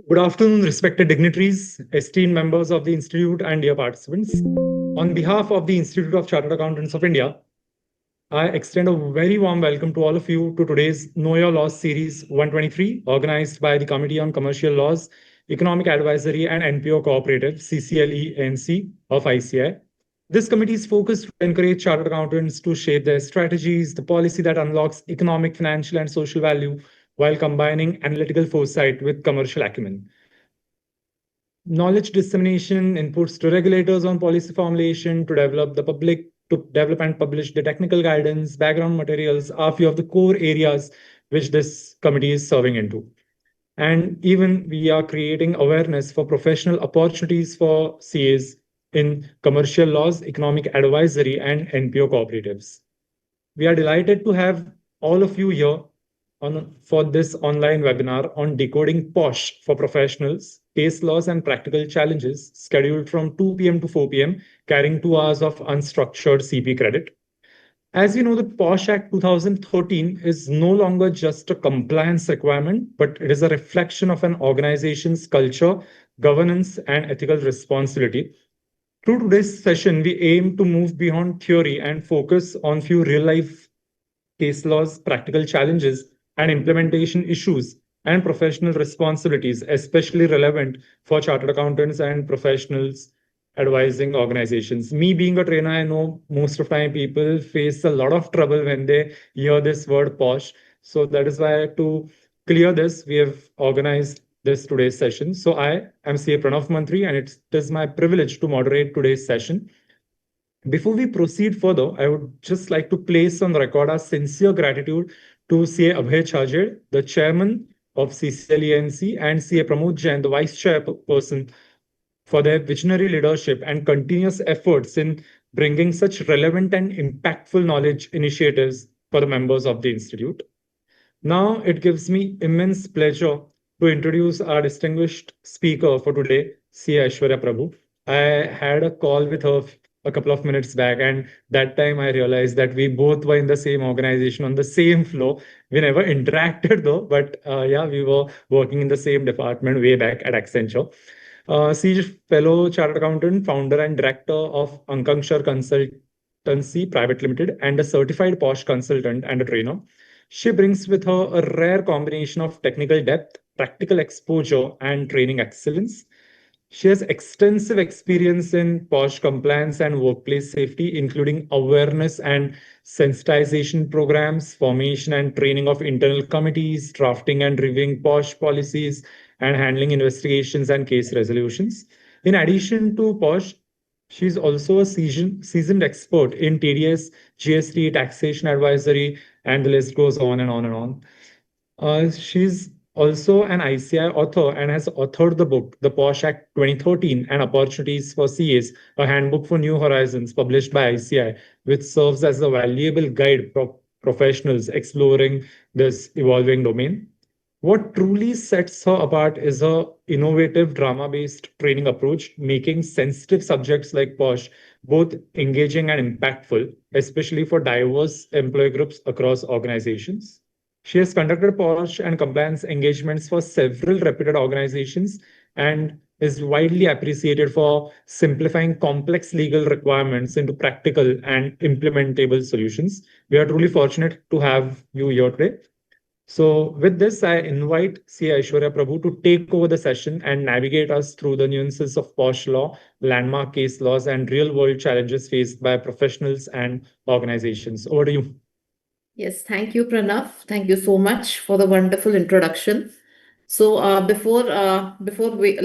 Good afternoon, respected dignitaries, esteemed members of the Institute, and dear participants. On behalf of the Institute of Chartered Accountants of India, I extend a very warm welcome to all of you to today's Know Your Laws Series 123, organized by the Committee on Commercial Laws, Economic Advisory, and NPO Cooperative, CCLE-ANC of ICI. This committee is focused to encourage chartered accountants to shape their strategies, the policy that unlocks economic, financial, and social value while combining analytical foresight with commercial acumen. Knowledge dissemination, inputs to regulators on policy formulation, to develop and publish the technical guidance, background materials are few of the core areas which this committee is serving into. And even we are creating awareness for professional opportunities for CAs in commercial laws, economic advisory, and NPO cooperatives. We are delighted to have all of you here for this online webinar on decoding Posh for professionals, case laws and practical challenges, scheduled from 2 p.m. to 4 p.m., carrying 2 hours of unstructured CP credit. As you know, the Posh Act 2013 is no longer just a compliance requirement, but it is a reflection of an organization's culture, governance, and ethical responsibility. Through today's session, we aim to move beyond theory and focus on few real life case laws, practical challenges, and implementation issues and professional responsibilities, especially relevant for chartered accountants and professionals advising organizations. Me being a trainer, I know most of time people face a lot of trouble when they hear this word posh. So that is why to clear this, we have organized this today's session. So I am CA Pranav Mantri, and it is my privilege to moderate today's session. Before we proceed further, I would just like to place on record our sincere gratitude to CA Abhay Chajed, the chairman of CCLENC, and CA Pramod Jain, the vice chairperson, for their visionary leadership and continuous efforts in bringing such relevant and impactful knowledge initiatives for the members of the Institute. Now, it gives me immense pleasure to introduce our distinguished speaker for today, CA Aishwarya Prabhu. I had a call with her a couple of minutes back, and that time I realized that we both were in the same organization on the same floor. We never interacted though, but yeah, we were working in the same department way back at Accenture. She is fellow chartered accountant, founder and director of Ankankshar Consultancy Private Limited, and a certified Posh consultant and a trainer. She brings with her a rare combination of technical depth, practical exposure, and training excellence. She has extensive experience in POSH compliance and workplace safety, including awareness and sensitization programs, formation and training of internal committees, drafting and reviewing POSH policies, and handling investigations and case resolutions. In addition to POSH, she's also a seasoned expert in TDS, GST, taxation advisory, and the list goes on and on and on. She's also an ICI author and has authored the book, The Posh Act 2013 and Opportunities for CAs, a handbook for new horizons published by ICI, which serves as a valuable guide for professionals exploring this evolving domain. What truly sets her apart is her innovative drama based training approach, making sensitive subjects like POSH both engaging and impactful, especially for diverse employee groups across organizations. She has conducted polish and compliance engagements for several reputed organizations and is widely appreciated for simplifying complex legal requirements into practical and implementable solutions. We are truly fortunate to have you here today. So, with this, I invite C. Aishwarya Prabhu to take over the session and navigate us through the nuances of POSH law, landmark case laws, and real world challenges faced by professionals and organizations. Over to you. Yes, thank you, Pranav. Thank you so much for the wonderful introduction. So, before we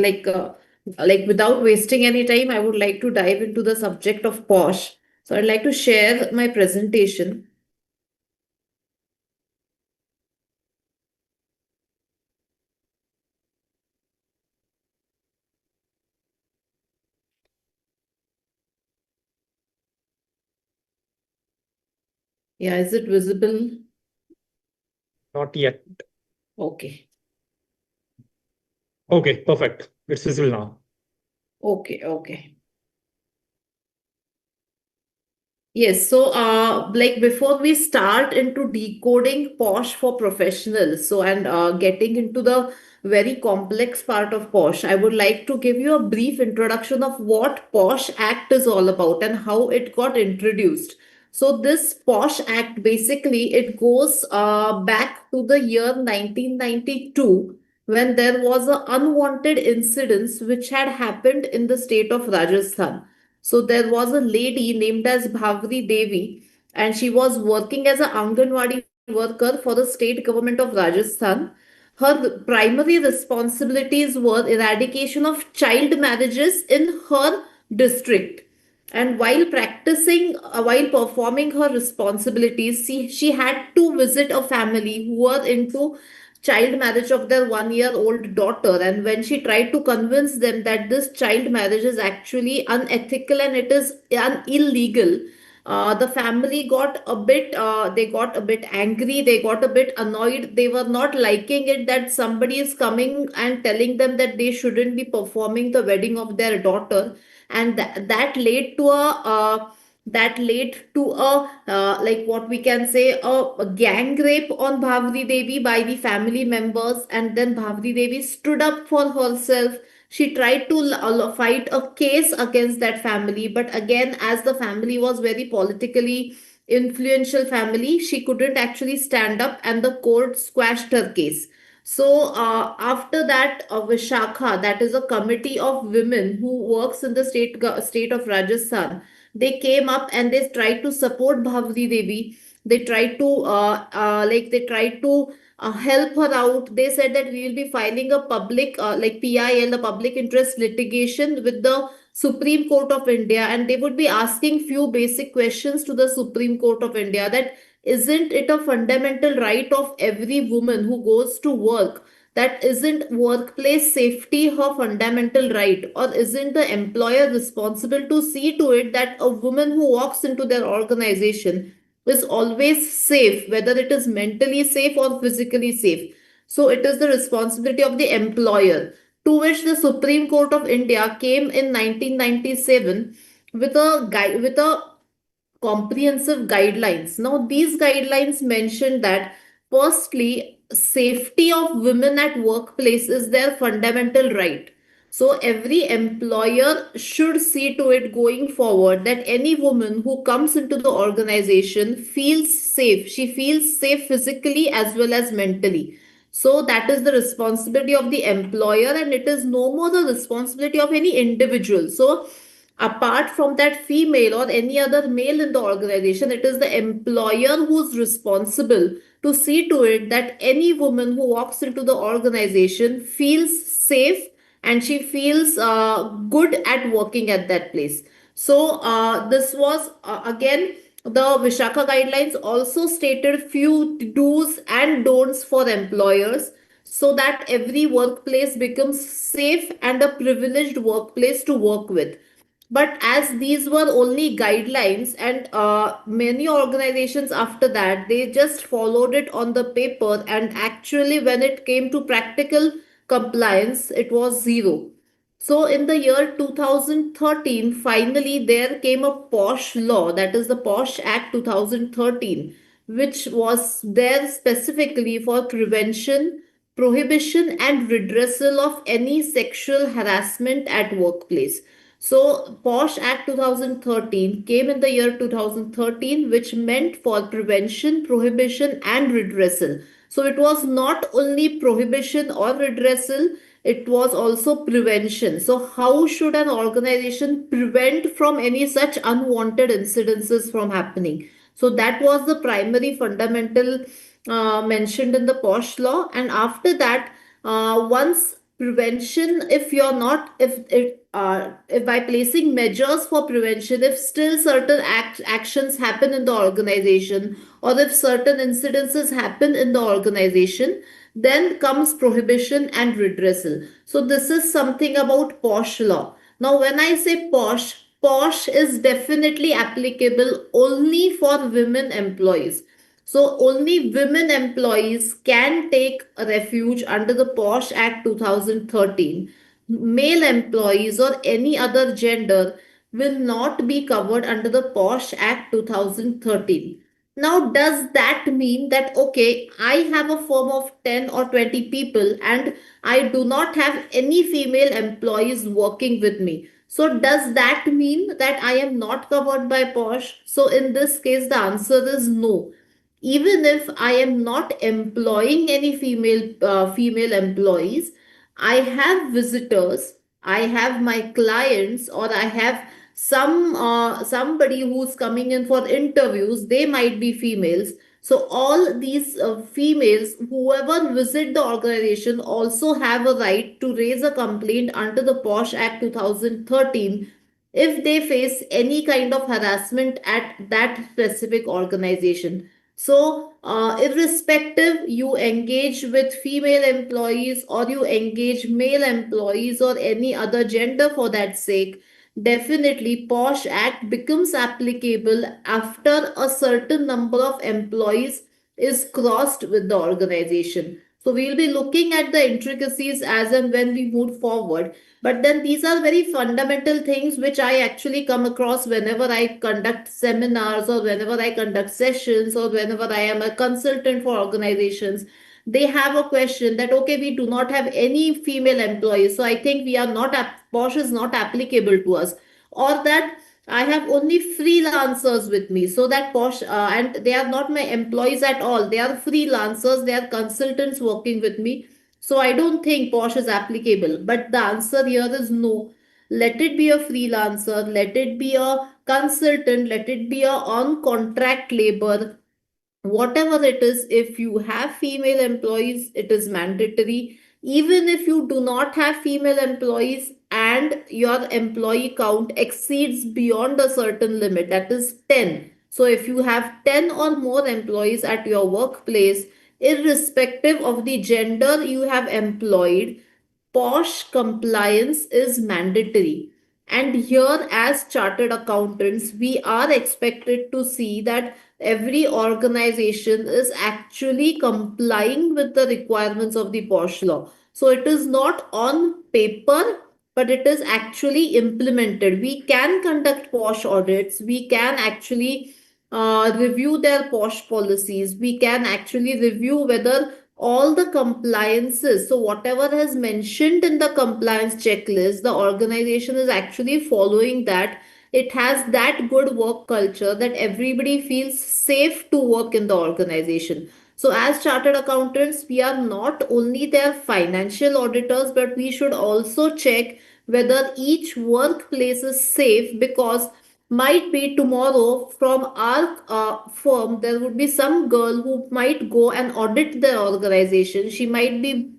without wasting any time, I would like to dive into the subject of POSH. So, I'd like to share my presentation. Yeah, is it visible? Not yet. Okay. Okay, perfect. It's visible now. Okay. Yes, so like before we start into decoding Posh for professionals, so and getting into the very complex part of Posh, I would like to give you a brief introduction of what Posh Act is all about and how it got introduced. So this Posh Act basically it goes back to the year 1992 when there was an unwanted incidents which had happened in the state of Rajasthan. So there was a lady named as Bhavri Devi, and she was working as an Anganwadi worker for the state government of Rajasthan. Her primary responsibilities were eradication of child marriages in her district. And while performing her responsibilities, she had to visit a family who were into child marriage of their 1 year old daughter. And when she tried to convince them that this child marriage is actually unethical and it is illegal, the family got a bit they got a bit angry, they got a bit annoyed, they were not liking it that somebody is coming and telling them that they shouldn't be performing the wedding of their daughter. And that led to a like what we can say a gang rape on Bhavri Devi by the family members. And then Bhavri Devi stood up for herself. She tried to fight a case against that family, but again, as the family was very politically influential family, she couldn't actually stand up, and the court squashed her case. So after that, Vishakha, that is a committee of women who works in the state of Rajasthan, they came up and they tried to support Bhavri Devi. They tried to help her out. They said that we will be filing a public PIL, the public interest litigation with the Supreme Court of India, and they would be asking few basic questions to the Supreme Court of India that isn't it a fundamental right of every woman who goes to work, that isn't workplace safety her fundamental right, or isn't the employer responsible to see to it that a woman who walks into their organization is always safe, whether it is mentally safe or physically safe? So it is the responsibility of the employer, to which the Supreme Court of India came in 1997 with a comprehensive guidelines. Now, these guidelines mention that firstly, safety of women at workplace is their fundamental right. So, every employer should see to it going forward that any woman who comes into the organization feels safe. She feels safe physically as well as mentally. So, that is the responsibility of the employer, and it is no more the responsibility of any individual. So, apart from that female or any other male in the organization, it is the employer who's responsible to see to it that any woman who walks into the organization feels safe and she feels good at working at that place. So this was again, the Vishaka guidelines also stated few do's and don'ts for employers, so that every workplace becomes safe and a privileged workplace to work with. But as these were only guidelines, and many organizations after that, they just followed it on the paper, and actually when it came to practical compliance, it was zero. So in the year 2013, finally there came a POSH law, that is the POSH Act 2013, which was there specifically for prevention, prohibition, and redressal of any sexual harassment at workplace. So POSH Act 2013 came in the year 2013, which meant for prevention, prohibition, and redressal. So it was not only prohibition or redressal, it was also prevention. So how should an organization prevent from any such unwanted incidences from happening? So that was the primary fundamental mentioned in the POSH law. And after that, once prevention, if you're not if by placing measures for prevention, if still certain actions happen in the organization, or if certain incidences happen in the organization, then comes prohibition and redressal. So this is something about POSH law. Now when I say POSH is definitely applicable only for women employees. So only women employees can take refuge under the POSH Act 2013. Male employees or any other gender will not be covered under the Posh Act 2013. Now, does that mean that, okay, I have a firm of 10 or 20 people and I do not have any female employees working with me? So, does that mean that I am not covered by Posh? So, in this case, the answer is no. Even if I am not employing any female employees, I have visitors, I have my clients, or I have somebody who's coming in for interviews, they might be females. So all these females, whoever visit the organization, also have a right to raise a complaint under the Posh Act 2013 if they face any kind of harassment at that specific organization. So, irrespective, you engage with female employees or you engage male employees or any other gender for that sake, definitely Posh Act becomes applicable after a certain number of employees is crossed with the organization. So we'll be looking at the intricacies as and when we move forward. But then these are very fundamental things which I actually come across whenever I conduct seminars or whenever I conduct sessions or whenever I am a consultant for organizations. They have a question that, okay, we do not have any female employees. So I think we are not, Posh is not applicable to us. Or that I have only freelancers with me. So that Posh, and they are not my employees at all. They are freelancers, they are consultants working with me. So I don't think Posh is applicable. But the answer here is no. Let it be a freelancer, let it be a consultant, let it be a on contract labor, whatever it is. If you have female employees, it is mandatory. Even if you do not have female employees and your employee count exceeds beyond a certain limit, that is 10. So if you have 10 or more employees at your workplace, irrespective of the gender you have employed, Posh compliance is mandatory. And here, as chartered accountants, we are expected to see that every organization is actually complying with the requirements of the Posh law. So it is not on paper, but it is actually implemented. We can conduct Posh audits, we can actually review their Posh policies, we can actually review whether all the compliances, so whatever has mentioned in the compliance checklist, the organization is actually following that. It has that good work culture that everybody feels safe to work in the organization. So as chartered accountants, we are not only their financial auditors, but we should also check whether each workplace is safe, because might be tomorrow from our firm there would be some girl who might go and audit their organization. She might be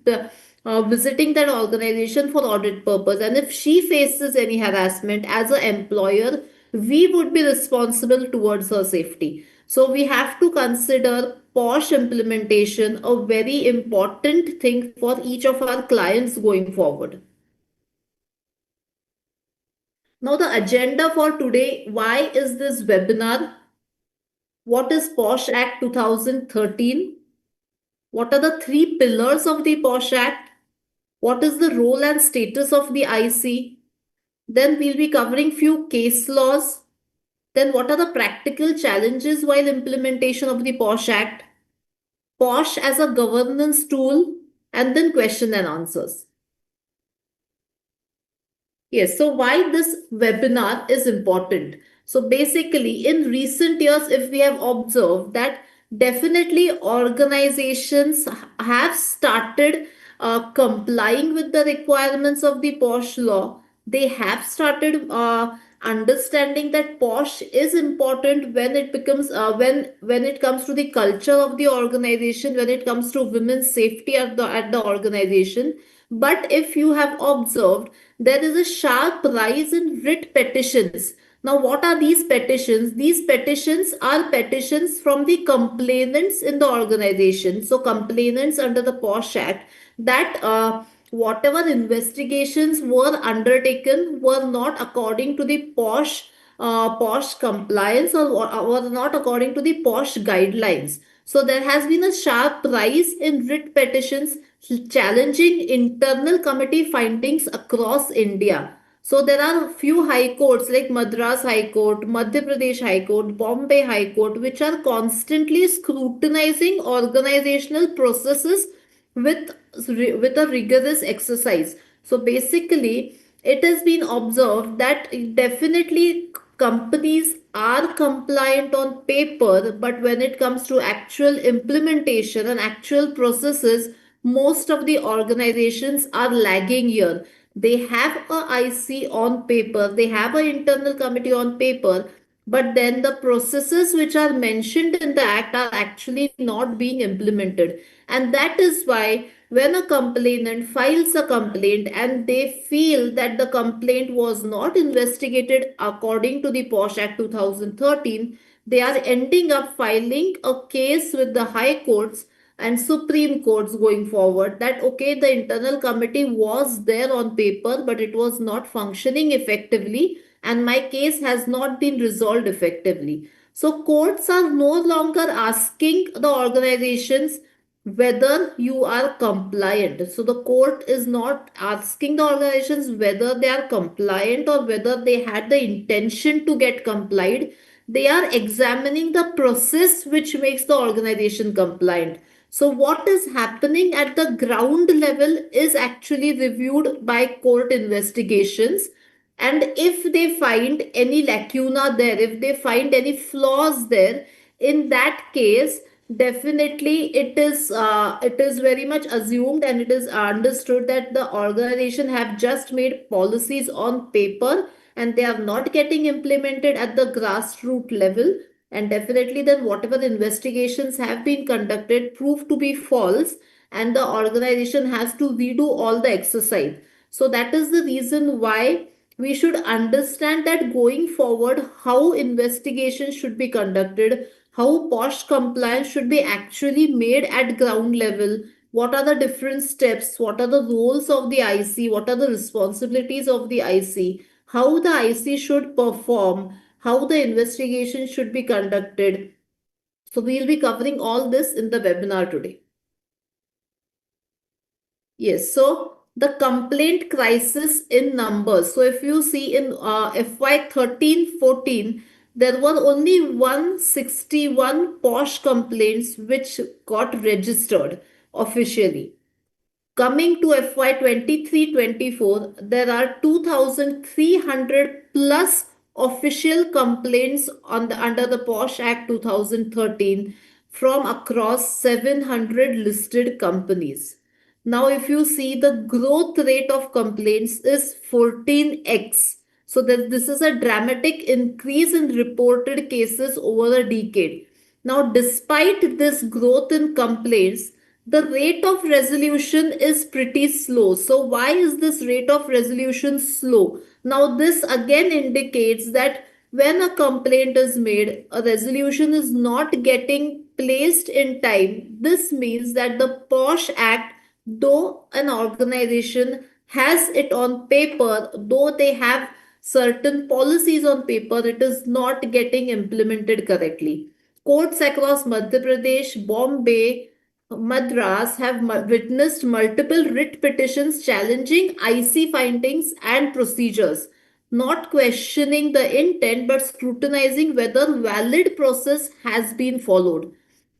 visiting that organization for audit purpose, and if she faces any harassment as an employer, we would be responsible towards her safety. So we have to consider Posh implementation a very important thing for each of our clients going forward. Now, the agenda for today, why is this webinar? What is Posh Act 2013? What are the three pillars of the Posh Act? What is the role and status of the IC? Then we'll be covering few case laws. Then what are the practical challenges while implementation of the Posh Act? Posh as a governance tool, and then question and answers. Yes, so why this webinar is important? So basically, in recent years, if we have observed that definitely organizations have started complying with the requirements of the Posh law. They have started understanding that Posh is important when it becomes when it comes to the culture of the organization, when it comes to women's safety at the organization. But if you have observed, there is a sharp rise in writ petitions. Now, what are these petitions? These petitions are petitions from the complainants in the organization. So, complainants under the Posh Act, that whatever investigations were undertaken were not according to the Posh compliance, or were not according to the Posh guidelines. So there has been a sharp rise in writ petitions challenging internal committee findings across India. So there are a few high courts like Madras High Court, Madhya Pradesh High Court, Bombay High Court, which are constantly scrutinizing organizational processes with, with a rigorous exercise. So basically, it has been observed that definitely companies are compliant on paper, but when it comes to actual implementation and actual processes, most of the organizations are lagging here. They have a IC on paper, they have an internal committee on paper, but then the processes which are mentioned in the act are actually not being implemented. And that is why when a complainant files a complaint and they feel that the complaint was not investigated according to the POSH Act 2013, they are ending up filing a case with the high courts and supreme courts going forward, that okay, the internal committee was there on paper but it was not functioning effectively and my case has not been resolved effectively. So courts are no longer asking the organizations whether you are compliant. So the court is not asking the organizations whether they are compliant or whether they had the intention to get complied. They are examining the process which makes the organization compliant. So what is happening at the ground level is actually reviewed by court investigations. And if they find any lacuna there, if they find any flaws there, in that case, definitely it is very much assumed and it is understood that the organization have just made policies on paper and they are not getting implemented at the grassroots level. And definitely then whatever investigations have been conducted prove to be false and the organization has to redo all the exercise. So that is the reason why we should understand that going forward how investigations should be conducted, how posh compliance should be actually made at ground level, what are the different steps, what are the roles of the IC, what are the responsibilities of the IC, how the IC should perform, how the investigation should be conducted. So we'll be covering all this in the webinar today. Yes, so the complaint crisis in numbers. So if you see in FY 13-14, there were only 161 POSH complaints which got registered officially. Coming to FY 23-24, there are 2,300 plus official complaints on under the POSH Act 2013 from across 700 listed companies. Now, if you see the growth rate of complaints is 14x. So that this is a dramatic increase in reported cases over a decade. Now, despite this growth in complaints, the rate of resolution is pretty slow. So why is this rate of resolution slow? Now this again indicates that when a complaint is made, a resolution is not getting placed in time. This means that the POSH Act, though an organization has it on paper, though they have certain policies on paper, it is not getting implemented correctly. Courts across Madhya Pradesh, Bombay, Madras have witnessed multiple writ petitions challenging IC findings and procedures, not questioning the intent but scrutinizing whether valid process has been followed.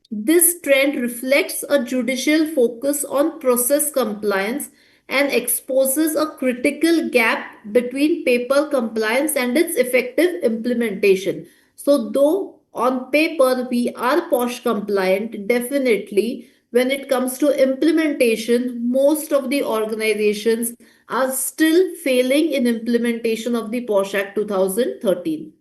This trend reflects a judicial focus on process compliance and exposes a critical gap between paper compliance and its effective implementation. So, though on paper we are POSH compliant, definitely when it comes to implementation, most of the organizations are still failing in implementation of the POSH Act 2013.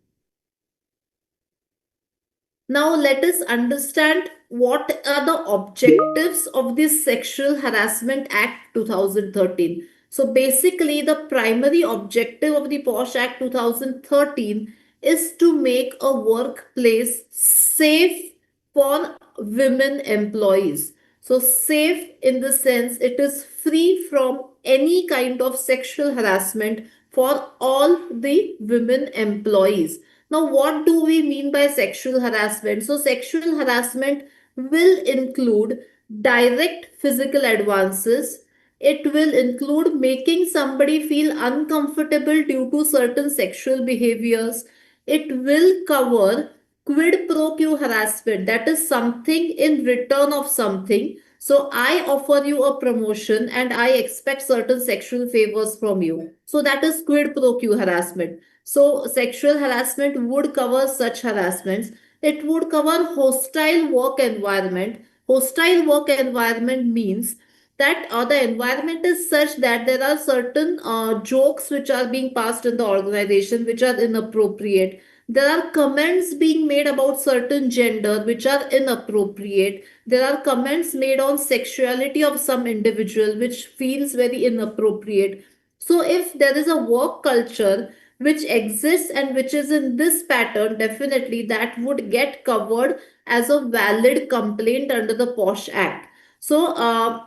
Now, let us understand what are the objectives of this Sexual Harassment Act 2013. So, basically, the primary objective of the POSH Act 2013 is to make a workplace safe for women employees. So, safe in the sense it is free from any kind of sexual harassment for all the women employees. Now, what do we mean by sexual harassment? So, sexual harassment will include direct physical advances, It will include making somebody feel uncomfortable due to certain sexual behaviors. It will cover quid pro quo harassment, that is something in return of something. So I offer you a promotion and I expect certain sexual favors from you. So that is quid pro quo harassment. So sexual harassment would cover such harassments. It would cover hostile work environment. Hostile work environment means that the environment is such that there are certain jokes which are being passed in the organization which are inappropriate. There are comments being made about certain gender which are inappropriate. There are comments made on sexuality of some individual which feels very inappropriate. So if there is a work culture which exists and which is in this pattern, definitely that would get covered as a valid complaint under the POSH Act. So,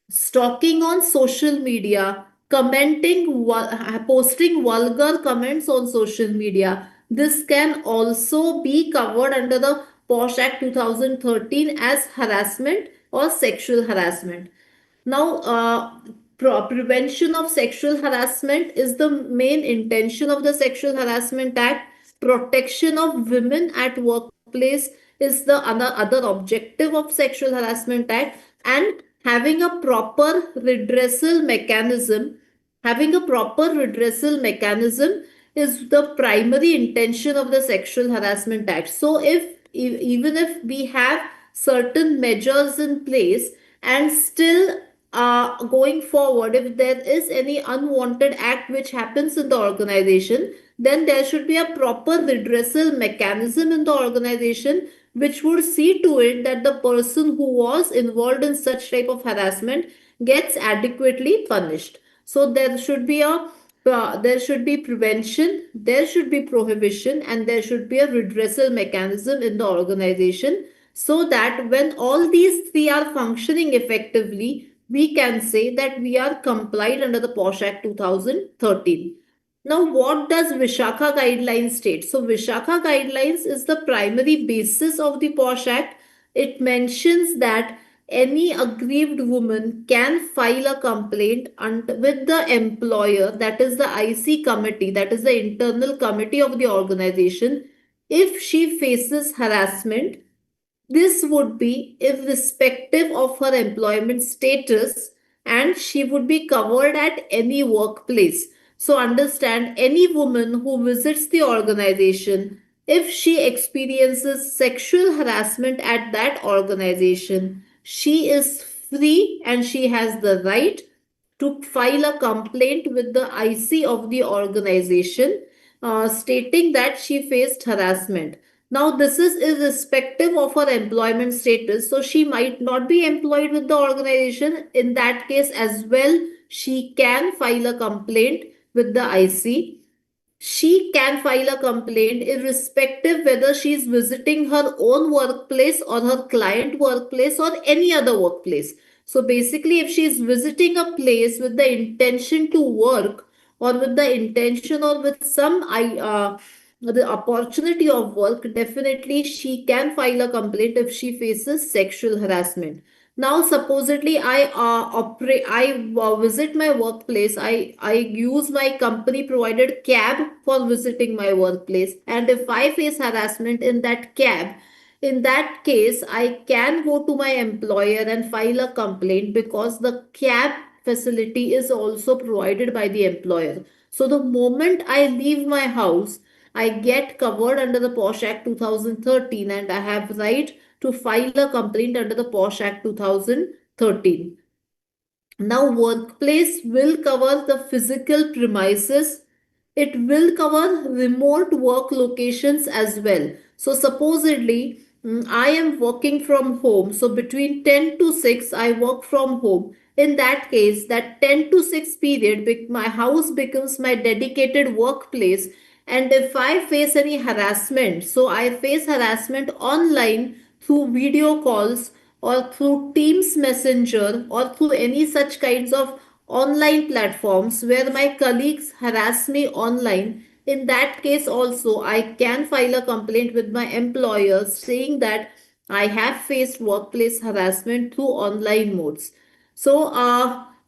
stalking on social media, posting vulgar comments on social media. This can also be covered under the POSH Act 2013 as harassment or sexual harassment. Now, prevention of sexual harassment is the main intention of the Sexual Harassment Act. Protection of women at workplace is the other objective of Sexual Harassment Act, and having a proper redressal mechanism is the primary intention of the Sexual Harassment Act. So, even if we have certain measures in place and still going forward, if there is any unwanted act which happens in the organization, then there should be a proper redressal mechanism in the organization which would see to it that the person who was involved in such type of harassment gets adequately punished. So there should be prevention, there should be prohibition, and there should be a redressal mechanism in the organization, so that when all these three are functioning effectively, we can say that we are complied under the POSH Act 2013. Now, what does Vishakha guidelines state? So, Vishakha guidelines is the primary basis of the POSH Act. It mentions that any aggrieved woman can file a complaint with the employer, that is the IC committee, that is the internal committee of the organization, if she faces harassment. This would be irrespective of her employment status, and she would be covered at any workplace. So, understand, any woman who visits the organization, if she experiences sexual harassment at that organization, she is free and she has the right to file a complaint with the IC of the organization, stating that she faced harassment. Now, this is irrespective of her employment status. So, she might not be employed with the organization. In that case, as well, she can file a complaint with the IC. She can file a complaint irrespective whether she is visiting her own workplace or her client workplace or any other workplace. So basically, if she is visiting a place with the intention to work, or with the intention, or with the opportunity of work, definitely she can file a complaint if she faces sexual harassment. Now, supposedly, I visit my workplace. I use my company provided cab for visiting my workplace, and if I face harassment in that cab, in that case, I can go to my employer and file a complaint, because the cab facility is also provided by the employer. So the moment I leave my house, I get covered under the POSH Act 2013, and I have right to file a complaint under the POSH Act 2013. Now, workplace will cover the physical premises. It will cover remote work locations as well. So, supposedly, I am working from home. So, between 10 to 6, I work from home. In that case, that 10 to 6 period, my house becomes my dedicated workplace. And if I face any harassment, so I face harassment online through video calls, or through Teams Messenger, or through any such kinds of online platforms where my colleagues harass me online. In that case, also, I can file a complaint with my employer saying that I have faced workplace harassment through online modes. So,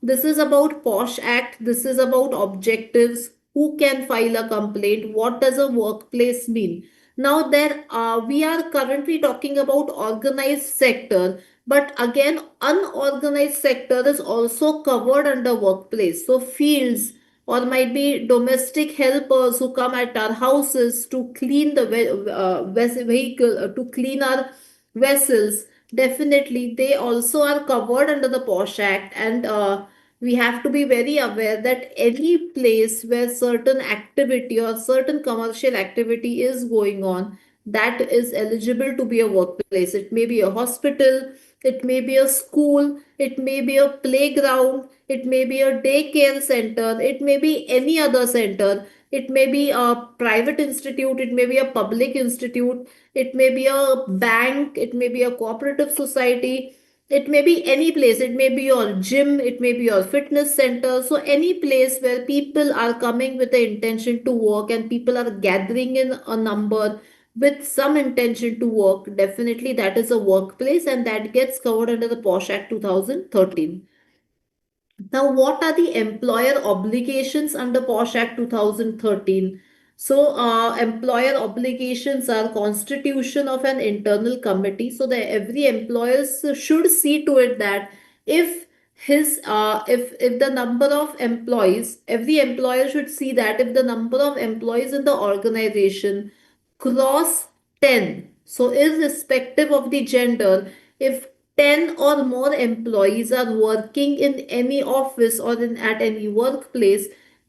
this is about Posh Act, this is about objectives, who can file a complaint, what does a workplace mean. Now there we are currently talking about organized sector, but again unorganized sector is also covered under workplace. So fields or might be domestic helpers who come at our houses to clean the vehicle, to clean our vessels. Definitely, they also are covered under the Posh Act, and we have to be very aware that any place where certain activity or certain commercial activity is going on, that is eligible to be a workplace. It may be a hospital, it may be a school, it may be a playground, it may be a daycare center, it may be any other center, it may be a private institute, it may be a public institute, it may be a bank, it may be a cooperative society, it may be any place, it may be your gym, it may be your fitness center. So, any place where people are coming with the intention to work and people are gathering in a number with some intention to work, definitely that is a workplace and that gets covered under the Posh Act 2013. Now, what are the employer obligations under Posh Act 2013? So, employer obligations are constitution of an internal committee. So, the every employer should see to it that if if the number of employees, every employer should see that if the number of employees in the organization cross 10, so irrespective of the gender, if 10 or more employees are working in any office or at any workplace,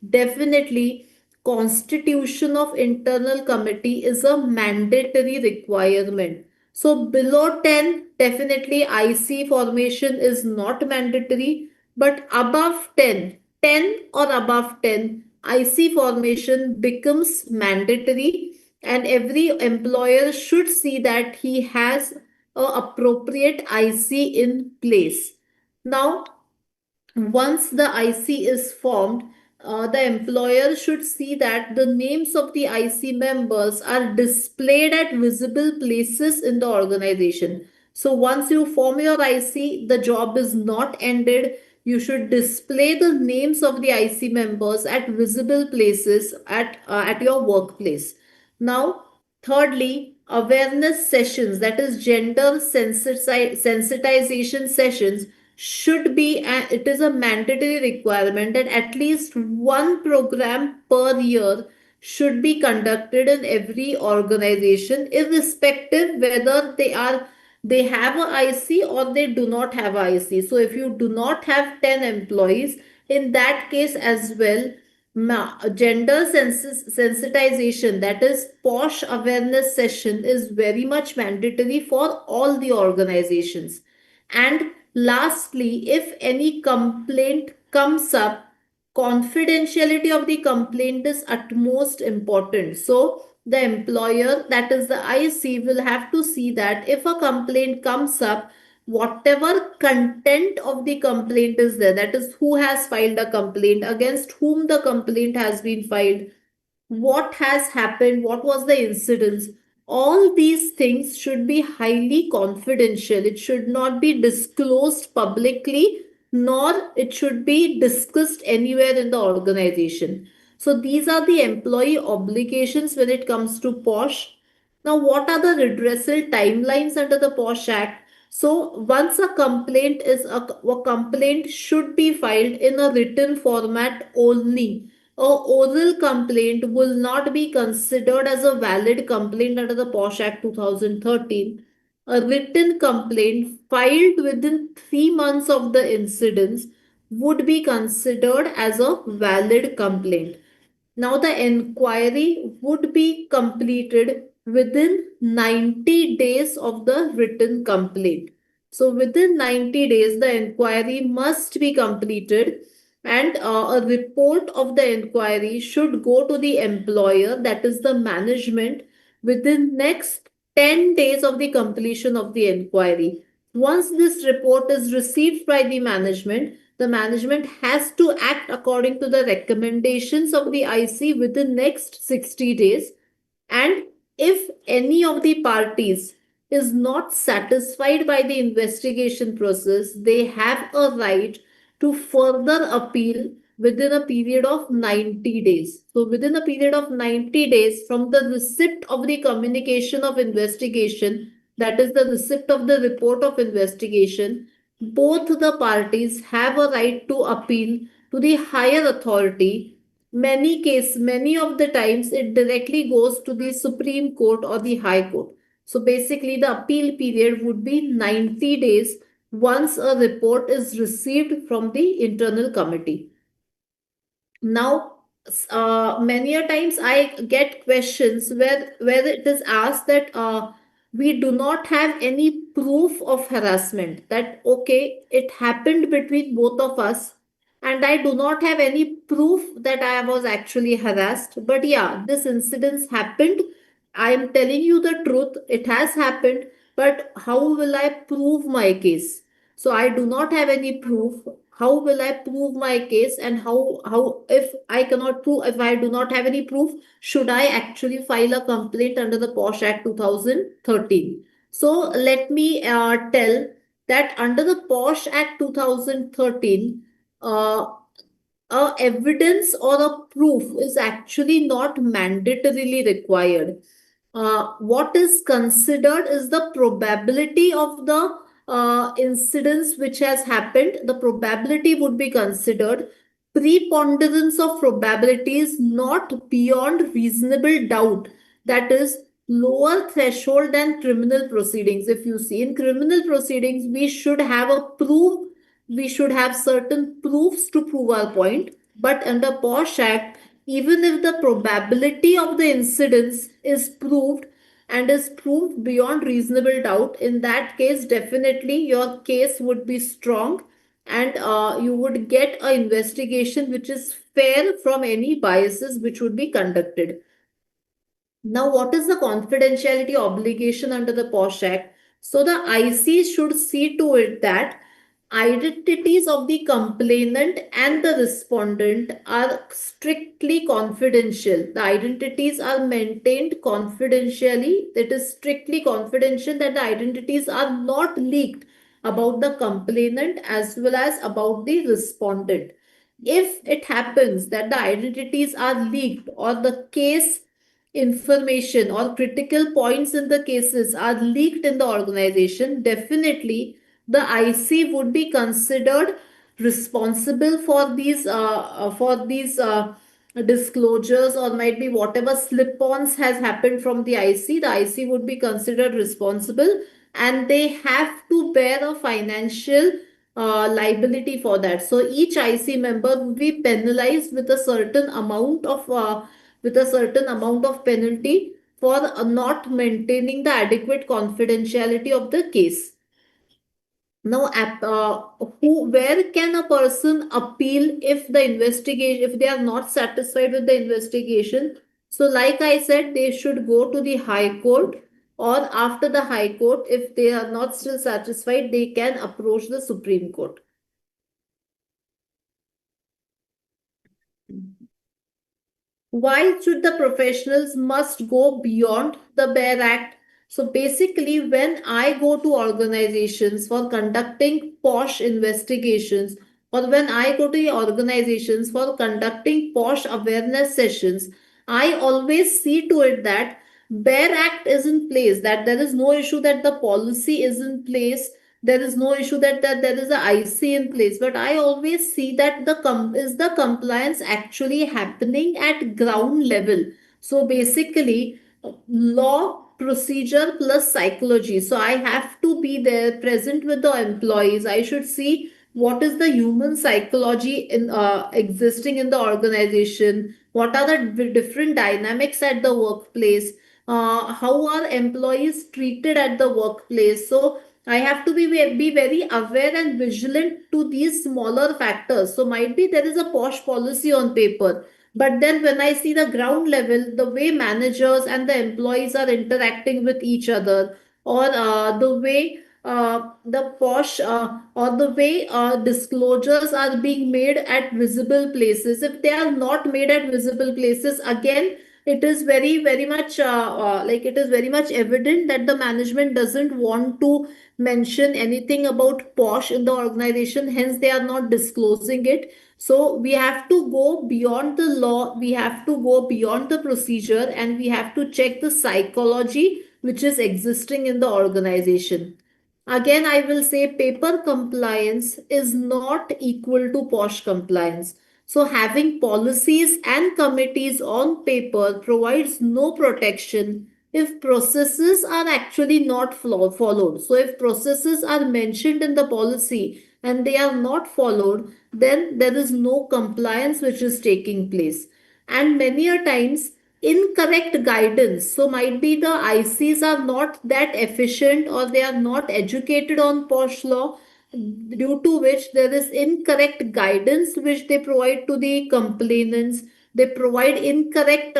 definitely constitution of internal committee is a mandatory requirement. So below 10, definitely IC formation is not mandatory, but above 10, 10 or above 10, IC formation becomes mandatory, and every employer should see that he has a appropriate IC in place. Now, once the IC is formed, the employer should see that the names of the IC members are displayed at visible places in the organization. So once you form your IC, the job is not ended. You should display the names of the IC members at visible places at your workplace. Now, thirdly, awareness sessions, that is gender sensitization sessions, should be, it is a mandatory requirement that at least one program per year should be conducted in every organization, irrespective whether they have a IC or they do not have a IC. So if you do not have 10 employees, in that case as well, gender sensitization, that is Posh awareness session, is very much mandatory for all the organizations. And lastly, if any complaint comes up, confidentiality of the complaint is utmost important. So the employer, that is the IC, will have to see that if a complaint comes up, whatever content of the complaint is there, that is who has filed a complaint, against whom the complaint has been filed, what has happened, what was the incidents, all these things should be highly confidential. It should not be disclosed publicly, nor it should be discussed anywhere in the organization. So these are the employee obligations when it comes to Posh. Now, what are the redressal timelines under the Posh Act? So, once a complaint should be filed in a written format only. A oral complaint will not be considered as a valid complaint under the Posh Act 2013. A written complaint filed within 3 months of the incidents would be considered as a valid complaint. Now, the inquiry would be completed within 90 days of the written complaint. So, within 90 days, the inquiry must be completed, and a report of the inquiry should go to the employer, that is the management, within next 10 days of the completion of the inquiry. Once this report is received by the management has to act according to the recommendations of the IC within next 60 days. And if any of the parties is not satisfied by the investigation process, they have a right to further appeal within a period of 90 days. So within a period of 90 days from the receipt of the communication of investigation, that is the receipt of the report of investigation, both the parties have a right to appeal to the higher authority. Many of the times it directly goes to the Supreme Court or the High Court. So basically the appeal period would be 90 days once a report is received from the internal committee. Now, many a times I get questions where it is asked that we do not have any proof of harassment. That okay, it happened between both of us, and I do not have any proof that I was actually harassed. But yeah, this incident happened. I am telling you the truth. It has happened. But how will I prove my case? So I do not have any proof. How will I prove my case? And how if I cannot prove, if I do not have any proof, should I actually file a complaint under the Posh Act 2013? So let me tell that under the Posh Act 2013, uh, a evidence or a proof is actually not mandatorily required. What is considered is the probability of the incidents which has happened. The probability would be considered. Preponderance of probability is not beyond reasonable doubt. That is lower threshold than criminal proceedings. If you see in criminal proceedings, we should have certain proofs to prove our point. But under Posh Act, even if the probability of the incidents is proved and is proved beyond reasonable doubt, in that case, definitely your case would be strong, and you would get an investigation which is fair from any biases which would be conducted. Now, what is the confidentiality obligation under the Posh Act? So, the IC should see to it that identities of the complainant and the respondent are strictly confidential. The identities are maintained confidentially. It is strictly confidential, that the identities are not leaked about the complainant as well as about the respondent. If it happens that the identities are leaked, or the case information or critical points in the cases are leaked in the organization, definitely the IC would be considered responsible for these disclosures, or might be whatever slip-ons has happened from the IC. The IC would be considered responsible, and they have to bear a financial liability for that. So each IC member will be penalized with a certain amount of penalty for not maintaining the adequate confidentiality of the case. Now, where can a person appeal if the investigation, if they are not satisfied with the investigation? So, like I said, they should go to the High Court, or after the High Court, if they are not still satisfied, they can approach the Supreme Court. Why should the professionals must go beyond the bare act? So basically, when I go to organizations for conducting posh investigations, or when I go to the organizations for conducting posh awareness sessions, I always see to it that bare act is in place, that there is no issue that the policy is in place, there is no issue that there is a IC in place. But I always see that is the compliance actually happening at ground level. So basically, law, procedure plus psychology. So I have to be there present with the employees. I should see what is the human psychology in existing in the organization, what are the different dynamics at the workplace, how are employees treated at the workplace. So I have to be very aware and vigilant to these smaller factors. So might be there is a posh policy on paper, but then when I see the ground level, the way managers and the employees are interacting with each other, or the way or the way disclosures are being made at visible places. If they are not made at visible places, again, it is very much like it is very much evident that the management doesn't want to mention anything about posh in the organization, hence they are not disclosing it. So we have to go beyond the law, we have to go beyond the procedure, and we have to check the psychology which is existing in the organization. Again, I will say paper compliance is not equal to posh compliance. So having policies and committees on paper provides no protection if processes are actually not followed. So if processes are mentioned in the policy and they are not followed, then there is no compliance which is taking place. And many a times incorrect guidance. So might be the ICs are not that efficient or they are not educated on posh law, due to which there is incorrect guidance which they provide to the complainants. They provide incorrect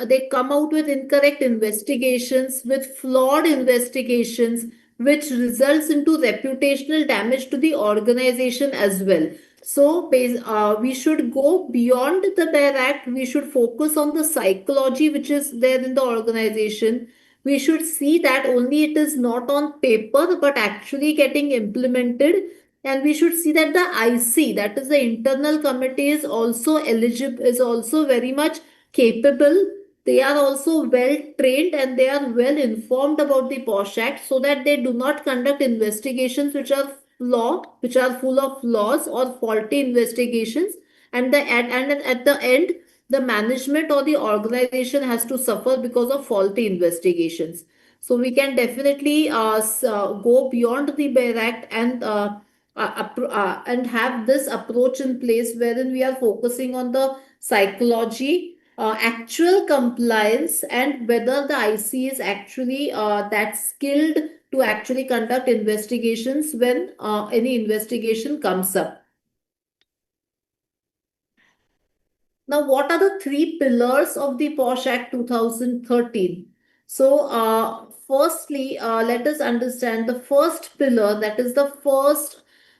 they come out with incorrect investigations, with flawed investigations, which results into reputational damage to the organization as well. So we should go beyond the bare act. We should focus on the psychology which is there in the organization. We should see that only it is not on paper but actually getting implemented. And we should see that the IC, that is the internal committee, is also eligible, is also very much capable. They are also well trained and they are well informed about the POSH Act, so that they do not conduct investigations which are full of flaws or faulty investigations. And at the end, the management or the organization has to suffer because of faulty investigations. So we can definitely go beyond the Bare Act and have this approach in place wherein we are focusing on the psychology, actual compliance, and whether the IC is actually that skilled to actually conduct investigations when any investigation comes up. Now, what are the three pillars of the POSH Act 2013? So, firstly, let us understand the first pillar, that is the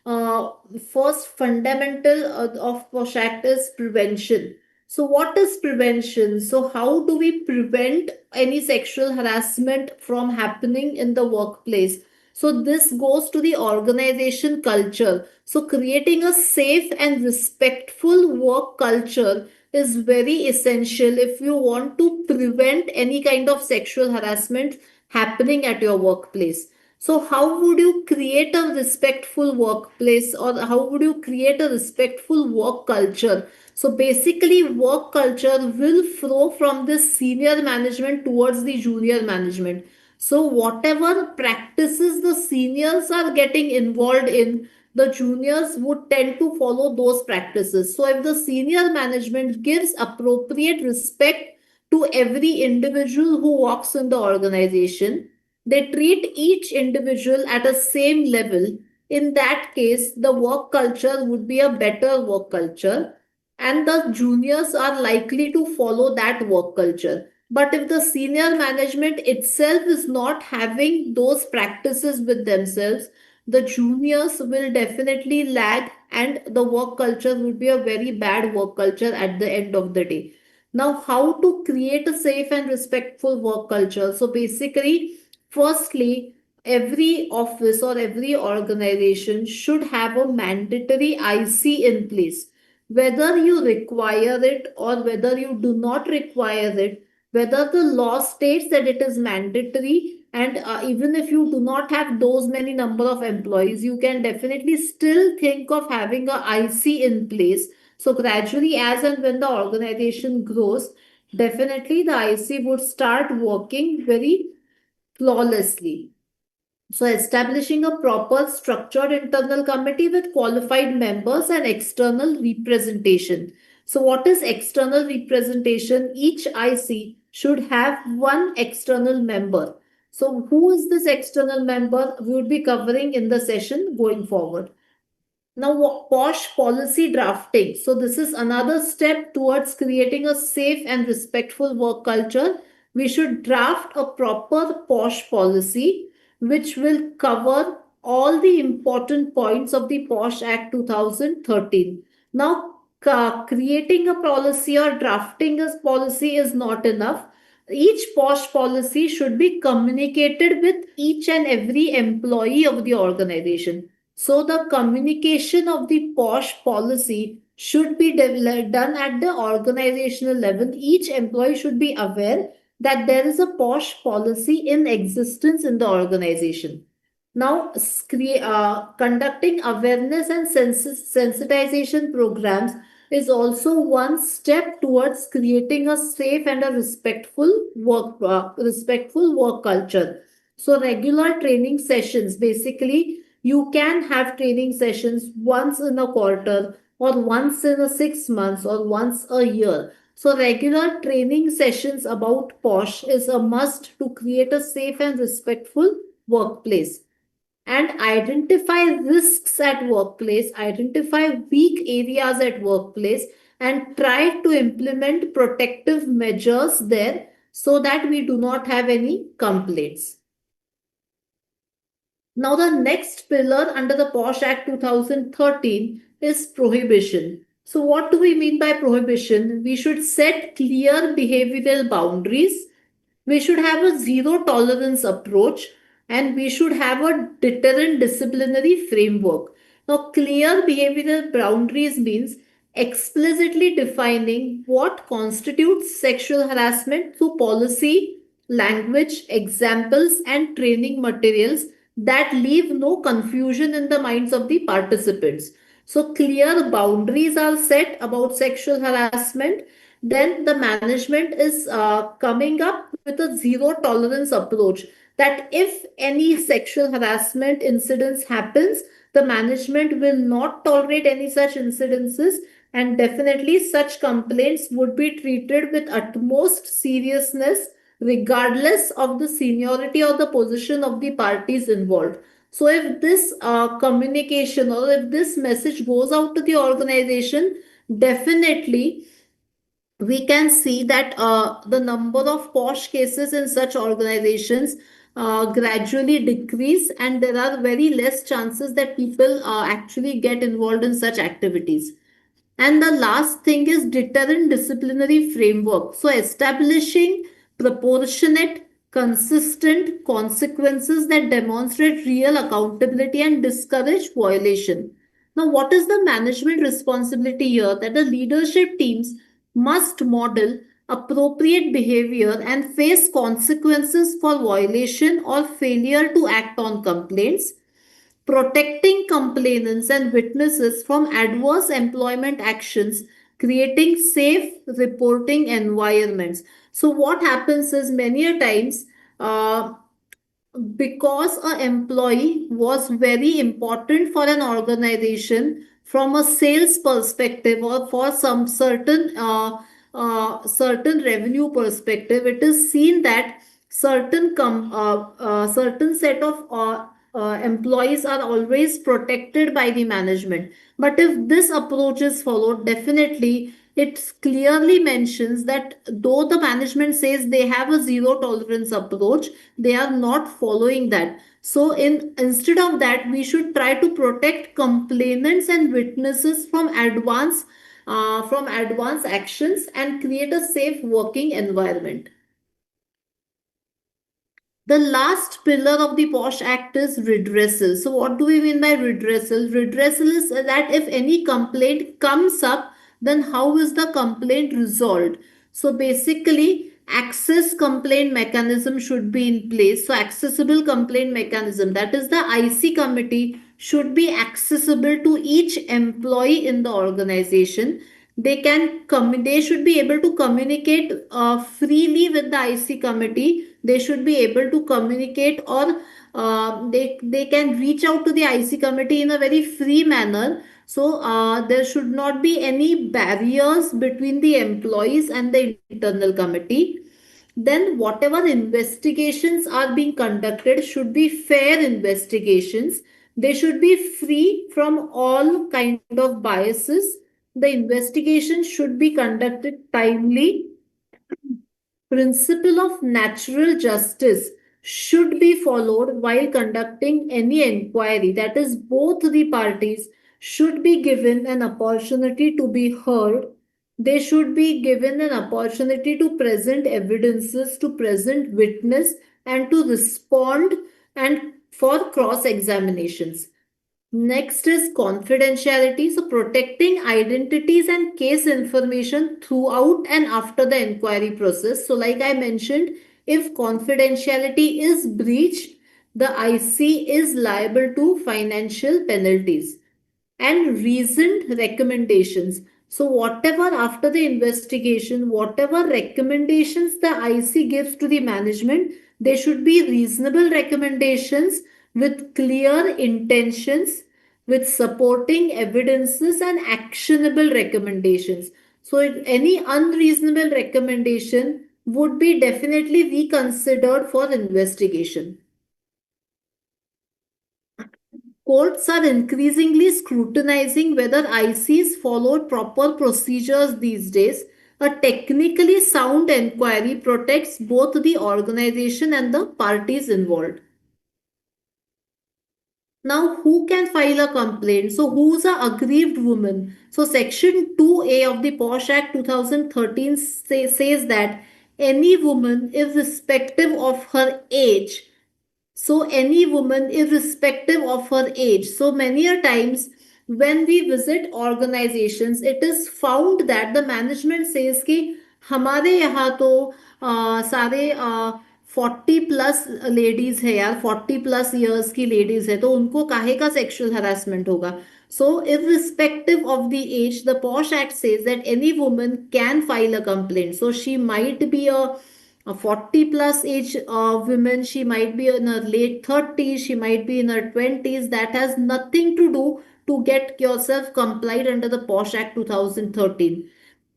uh, first fundamental of POSH Act is prevention. So, what is prevention? So, how do we prevent any sexual harassment from happening in the workplace? So, this goes to the organization culture. So, creating a safe and respectful work culture is very essential if you want to prevent any kind of sexual harassment happening at your workplace. So, how would you create a respectful workplace, or how would you create a respectful work culture? So, basically, work culture will flow from the senior management towards the junior management. So, whatever practices the seniors are getting involved in, the juniors would tend to follow those practices. So, if the senior management gives appropriate respect to every individual who works in the organization, they treat each individual at a same level. In that case, the work culture would be a better work culture, and the juniors are likely to follow that work culture. But if the senior management itself is not having those practices with themselves, the juniors will definitely lag, and the work culture will be a very bad work culture at the end of the day. Now, how to create a safe and respectful work culture? So, basically, firstly, every office or every organization should have a mandatory IC in place. Whether you require it or whether you do not require it, whether the law states that it is mandatory, and even if you do not have those many number of employees, you can definitely still think of having a IC in place. So gradually, as and when the organization grows, definitely the IC would start working very flawlessly. So, establishing a proper structured internal committee with qualified members and external representation. So, what is external representation? Each IC should have one external member. So, who is this external member? We will be covering in the session going forward. Now, POSH policy drafting. So, this is another step towards creating a safe and respectful work culture. We should draft a proper POSH policy which will cover all the important points of the POSH Act 2013. Now, creating a policy or drafting a policy is not enough. Each posh policy should be communicated with each and every employee of the organization. So the communication of the posh policy should be done at the organizational level. Each employee should be aware that there is a posh policy in existence in the organization. Now, conducting awareness and sensitization programs is also one step towards creating a safe and a respectful work culture. So, regular training sessions, basically, you can have training sessions once in a quarter, or once in a 6 months, or once a year. So, regular training sessions about POSH is a must to create a safe and respectful workplace. And identify risks at workplace, identify weak areas at workplace, and try to implement protective measures there so that we do not have any complaints. Now, the next pillar under the POSH Act 2013 is prohibition. So, what do we mean by prohibition? We should set clear behavioral boundaries. We should have a zero tolerance approach, and we should have a deterrent disciplinary framework. Now, clear behavioral boundaries means explicitly defining what constitutes sexual harassment through policy, language, examples, and training materials that leave no confusion in the minds of the participants. So, clear boundaries are set about sexual harassment. Then the management is coming up with a zero tolerance approach, that if any sexual harassment incidents happens, the management will not tolerate any such incidences, and definitely such complaints would be treated with utmost seriousness regardless of the seniority or the position of the parties involved. So if this communication, or if this message goes out to the organization, definitely we can see that the number of posh cases in such organizations gradually decrease, and there are very less chances that people actually get involved in such activities. And the last thing is deterrent disciplinary framework. So establishing proportionate, consistent consequences that demonstrate real accountability and discourage violation. Now, what is the management responsibility here? That the leadership teams must model appropriate behavior and face consequences for violation or failure to act on complaints. Protecting complainants and witnesses from adverse employment actions, creating safe reporting environments. So, what happens is many a times, because an employee was very important for an organization from a sales perspective, or for some certain revenue perspective, it is seen that certain set of employees are always protected by the management. But if this approach is followed, definitely it clearly mentions that though the management says they have a zero tolerance approach, they are not following that. So instead of that, we should try to protect complainants and witnesses from advanced actions, and create a safe working environment. The last pillar of the POSH Act is redressal. So, what do we mean by redressal? Redressal is that if any complaint comes up, then how is the complaint resolved? So, basically, access complaint mechanism should be in place. So, accessible complaint mechanism, that is the IC committee, should be accessible to each employee in the organization. They should be able to communicate freely with the IC committee. They should be able to communicate, or they can reach out to the IC committee in a very free manner. So there should not be any barriers between the employees and the internal committee. Then whatever investigations are being conducted should be fair investigations. They should be free from all kind of biases. The investigation should be conducted timely. Principle of natural justice should be followed while conducting any inquiry. That is, both the parties should be given an opportunity to be heard. They should be given an opportunity to present evidences, to present witness, and to respond and for cross examinations. Next is confidentiality. So, protecting identities and case information throughout and after the inquiry process. So, like I mentioned, if confidentiality is breached, the IC is liable to financial penalties. And reasoned recommendations. So, whatever after the investigation, whatever recommendations the IC gives to the management, they should be reasonable recommendations with clear intentions, with supporting evidences and actionable recommendations. So, any unreasonable recommendation would be definitely reconsidered for investigation. Courts are increasingly scrutinizing whether ICs followed proper procedures these days. A technically sound inquiry protects both the organization and the parties involved. Now, who can file a complaint? So, who's a aggrieved woman? So, Section 2A of the POSH Act 2013 says that any woman, irrespective of her age, so any woman irrespective of her age, so many a times when we visit organizations it is found that the management says कि हमारे यहाँ तो सारे 40+ ladies है यार, 40+ years की ladies है तो उनको काहे का सेक्सुअल हरासमेंट होगा. So irrespective of the age, the POSH Act says that any woman can file a complaint. So she might be a 40+ age woman, she might be in her late 30s, she might be in her 20s. That has nothing to do to get yourself complied under the POSH Act 2013.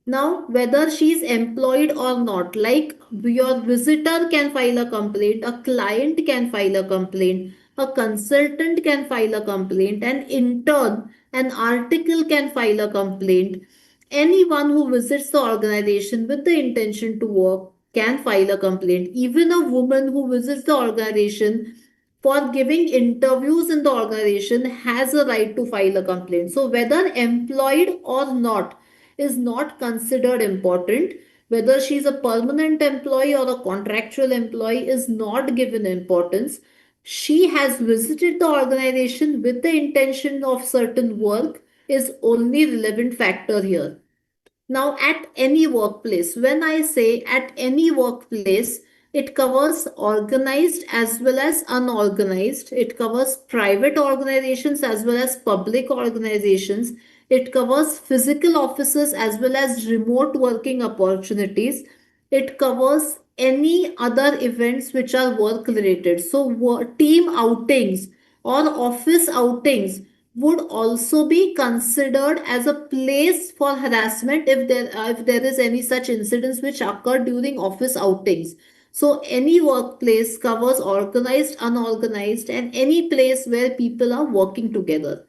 Now, whether she is employed or not, like your visitor can file a complaint, a client can file a complaint, a consultant can file a complaint, an intern, an article can file a complaint. Anyone who visits the organization with the intention to work can file a complaint. Even a woman who visits the organization for giving interviews in the organization has a right to file a complaint. So, whether employed or not is not considered important. Whether she is a permanent employee or a contractual employee is not given importance. She has visited the organization with the intention of certain work is only relevant factor here. Now, at any workplace, when I say at any workplace, it covers organized as well as unorganized. It covers private organizations as well as public organizations. It covers physical offices as well as remote working opportunities. It covers any other events which are work related. So, team outings or office outings would also be considered as a place for harassment if there is any such incidents which occur during office outings. So any workplace covers organized, unorganized, and any place where people are working together.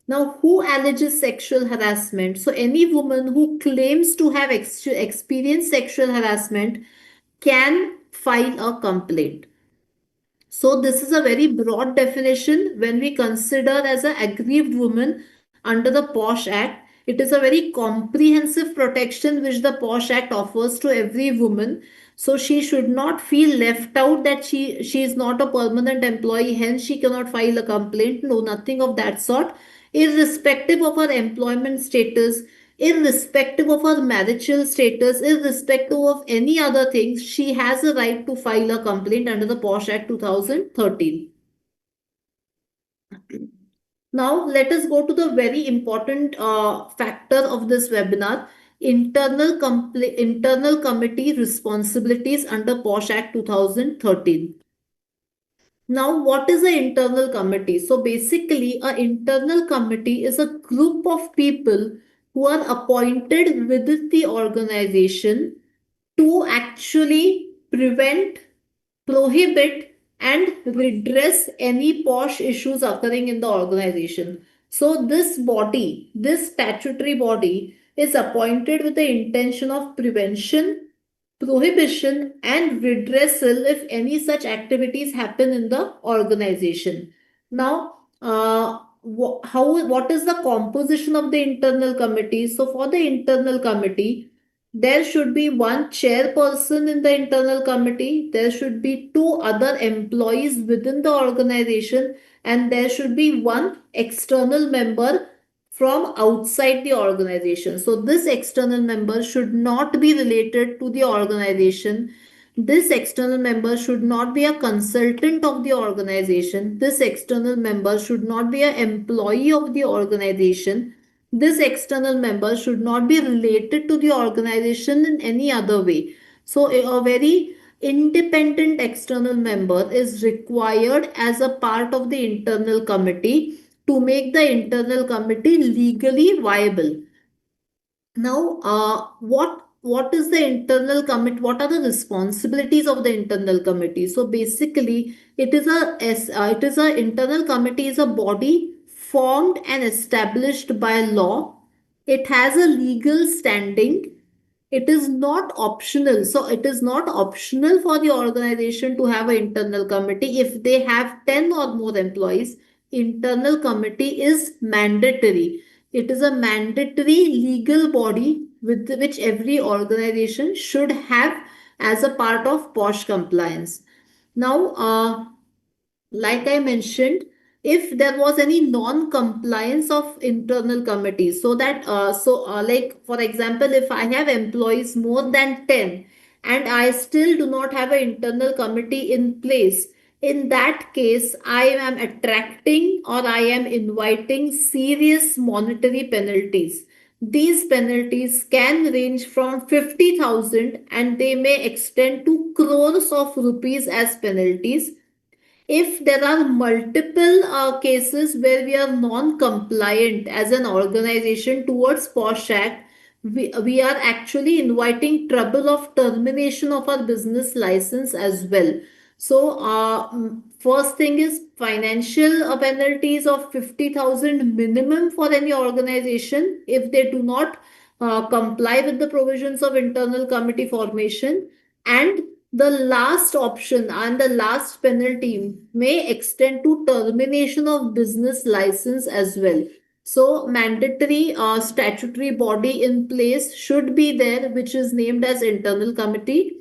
Now, who alleges sexual harassment? So, any woman who claims to have experienced sexual harassment can file a complaint. So this is a very broad definition when we consider as an aggrieved woman under the POSH Act. It is a very comprehensive protection which the POSH Act offers to every woman. So she should not feel left out that she is not a permanent employee, hence she cannot file a complaint. No, nothing of that sort. Irrespective of her employment status, irrespective of her marital status, irrespective of any other things, she has a right to file a complaint under the POSH Act 2013. Now, let us go to the very important factor of this webinar, internal committee responsibilities under POSH Act 2013. Now, what is an internal committee? So, basically, an internal committee is a group of people who are appointed within the organization to actually prevent, prohibit, and redress any posh issues occurring in the organization. So, this body, this statutory body, is appointed with the intention of prevention, prohibition, and redressal if any such activities happen in the organization. Now, what is the composition of the internal committee? So for the internal committee, there should be one chairperson in the internal committee, there should be two other employees within the organization, and there should be one external member from outside the organization. So this external member should not be related to the organization. This external member should not be a consultant of the organization. This external member should not be an employee of the organization. This external member should not be related to the organization in any other way. So, a very independent external member is required as a part of the internal committee to make the internal committee legally viable. Now, what is the internal committee? What are the responsibilities of the internal committee? So basically, it is a internal committee is a body formed and established by law. It has a legal standing. It is not optional. So it is not optional for the organization to have an internal committee. If they have 10 or more employees, internal committee is mandatory. It is a mandatory legal body with which every organization should have as a part of POSH compliance. Now, like I mentioned, if there was any non-compliance of internal committees, so that like for example, if I have employees more than 10 and I still do not have an internal committee in place, in that case, I am attracting or I am inviting serious monetary penalties. These penalties can range from 50,000 and they may extend to crores of rupees as penalties. If there are multiple cases where we are non-compliant as an organization towards POSH Act, we are actually inviting trouble of termination of our business license as well. So, first thing is financial penalties of 50,000 minimum for any organization if they do not comply with the provisions of internal committee formation, and the last option and the last penalty may extend to termination of business license as well. So, mandatory statutory body in place should be there, which is named as internal committee.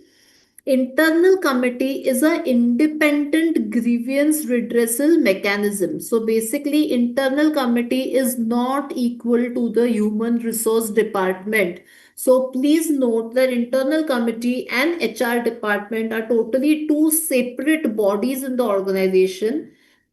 Internal committee is an independent grievance redressal mechanism. So basically, internal committee is not equal to the human resource department. So please note that internal committee and HR department are totally two separate bodies in the organization.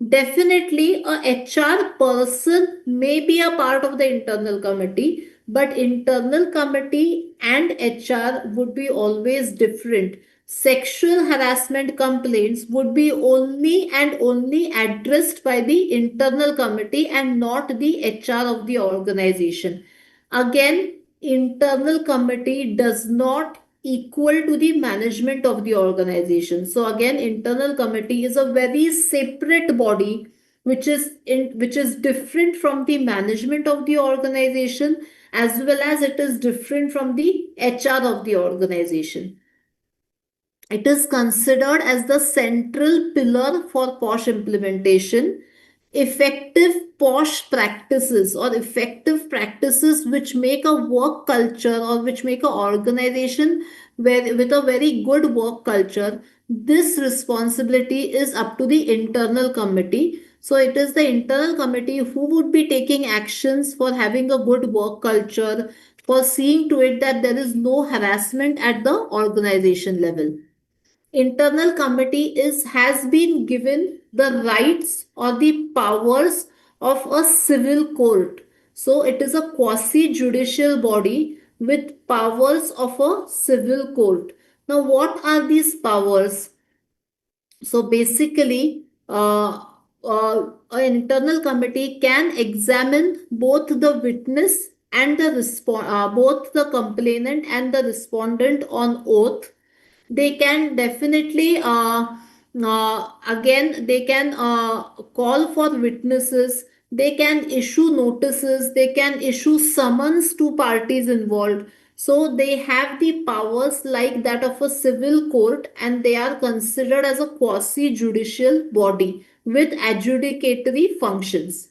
Definitely, a HR person may be a part of the internal committee, but internal committee and HR would be always different. Sexual harassment complaints would be only and only addressed by the internal committee and not the HR of the organization. Again, internal committee does not equal to the management of the organization. So again, internal committee is a very separate body which is different from the management of the organization, as well as it is different from the HR of the organization. It is considered as the central pillar for POSH implementation. Effective POSH practices or effective practices which make a work culture or which make an organization with a very good work culture, this responsibility is up to the internal committee. So it is the internal committee who would be taking actions for having a good work culture, for seeing to it that there is no harassment at the organization level. Internal committee is has been given the rights or the powers of a civil court. So it is a quasi judicial body with powers of a civil court. Now what are these powers? So basically, an internal committee can examine both the witness and the both the complainant and the respondent on oath. They can definitely again they can call for witnesses, they can issue notices, they can issue summons to parties involved. So they have the powers like that of a civil court, and they are considered as a quasi judicial body with adjudicatory functions.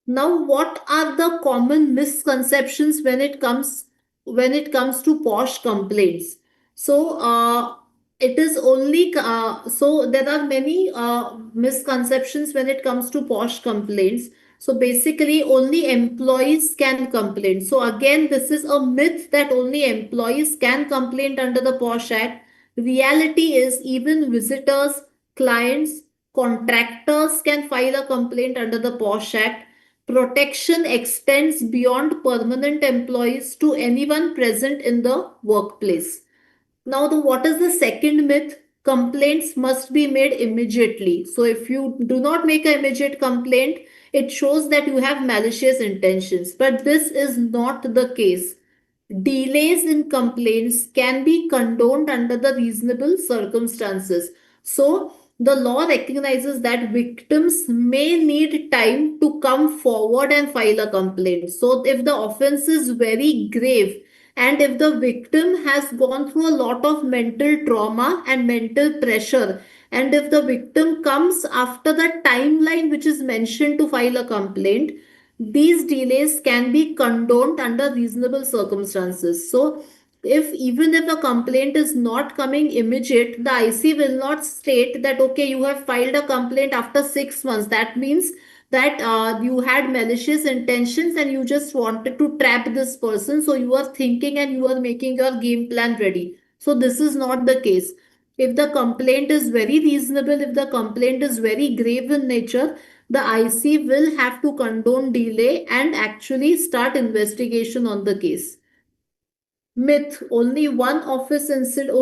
Now, what are the common misconceptions when it comes to posh complaints? So, it is only so there are many misconceptions when it comes to posh complaints. So basically, only employees can complain. So again, this is a myth that only employees can complain under the Posh Act. Reality is even visitors, clients, contractors can file a complaint under the Posh Act. Protection extends beyond permanent employees to anyone present in the workplace. Now, what is the second myth? Complaints must be made immediately. So, if you do not make an immediate complaint, it shows that you have malicious intentions. But this is not the case. Delays in complaints can be condoned under the reasonable circumstances. So, the law recognizes that victims may need time to come forward and file a complaint. So, if the offense is very grave, and if the victim has gone through a lot of mental trauma and mental pressure, and if the victim comes after the timeline which is mentioned to file a complaint, these delays can be condoned under reasonable circumstances. So, if even if a complaint is not coming immediate, the IC will not state that okay, you have filed a complaint after 6 months. That means that you had malicious intentions and you just wanted to trap this person. So you are thinking and you are making your game plan ready. So this is not the case. If the complaint is very reasonable, if the complaint is very grave in nature, the IC will have to condone delay and actually start investigation on the case. Myth: only office incidences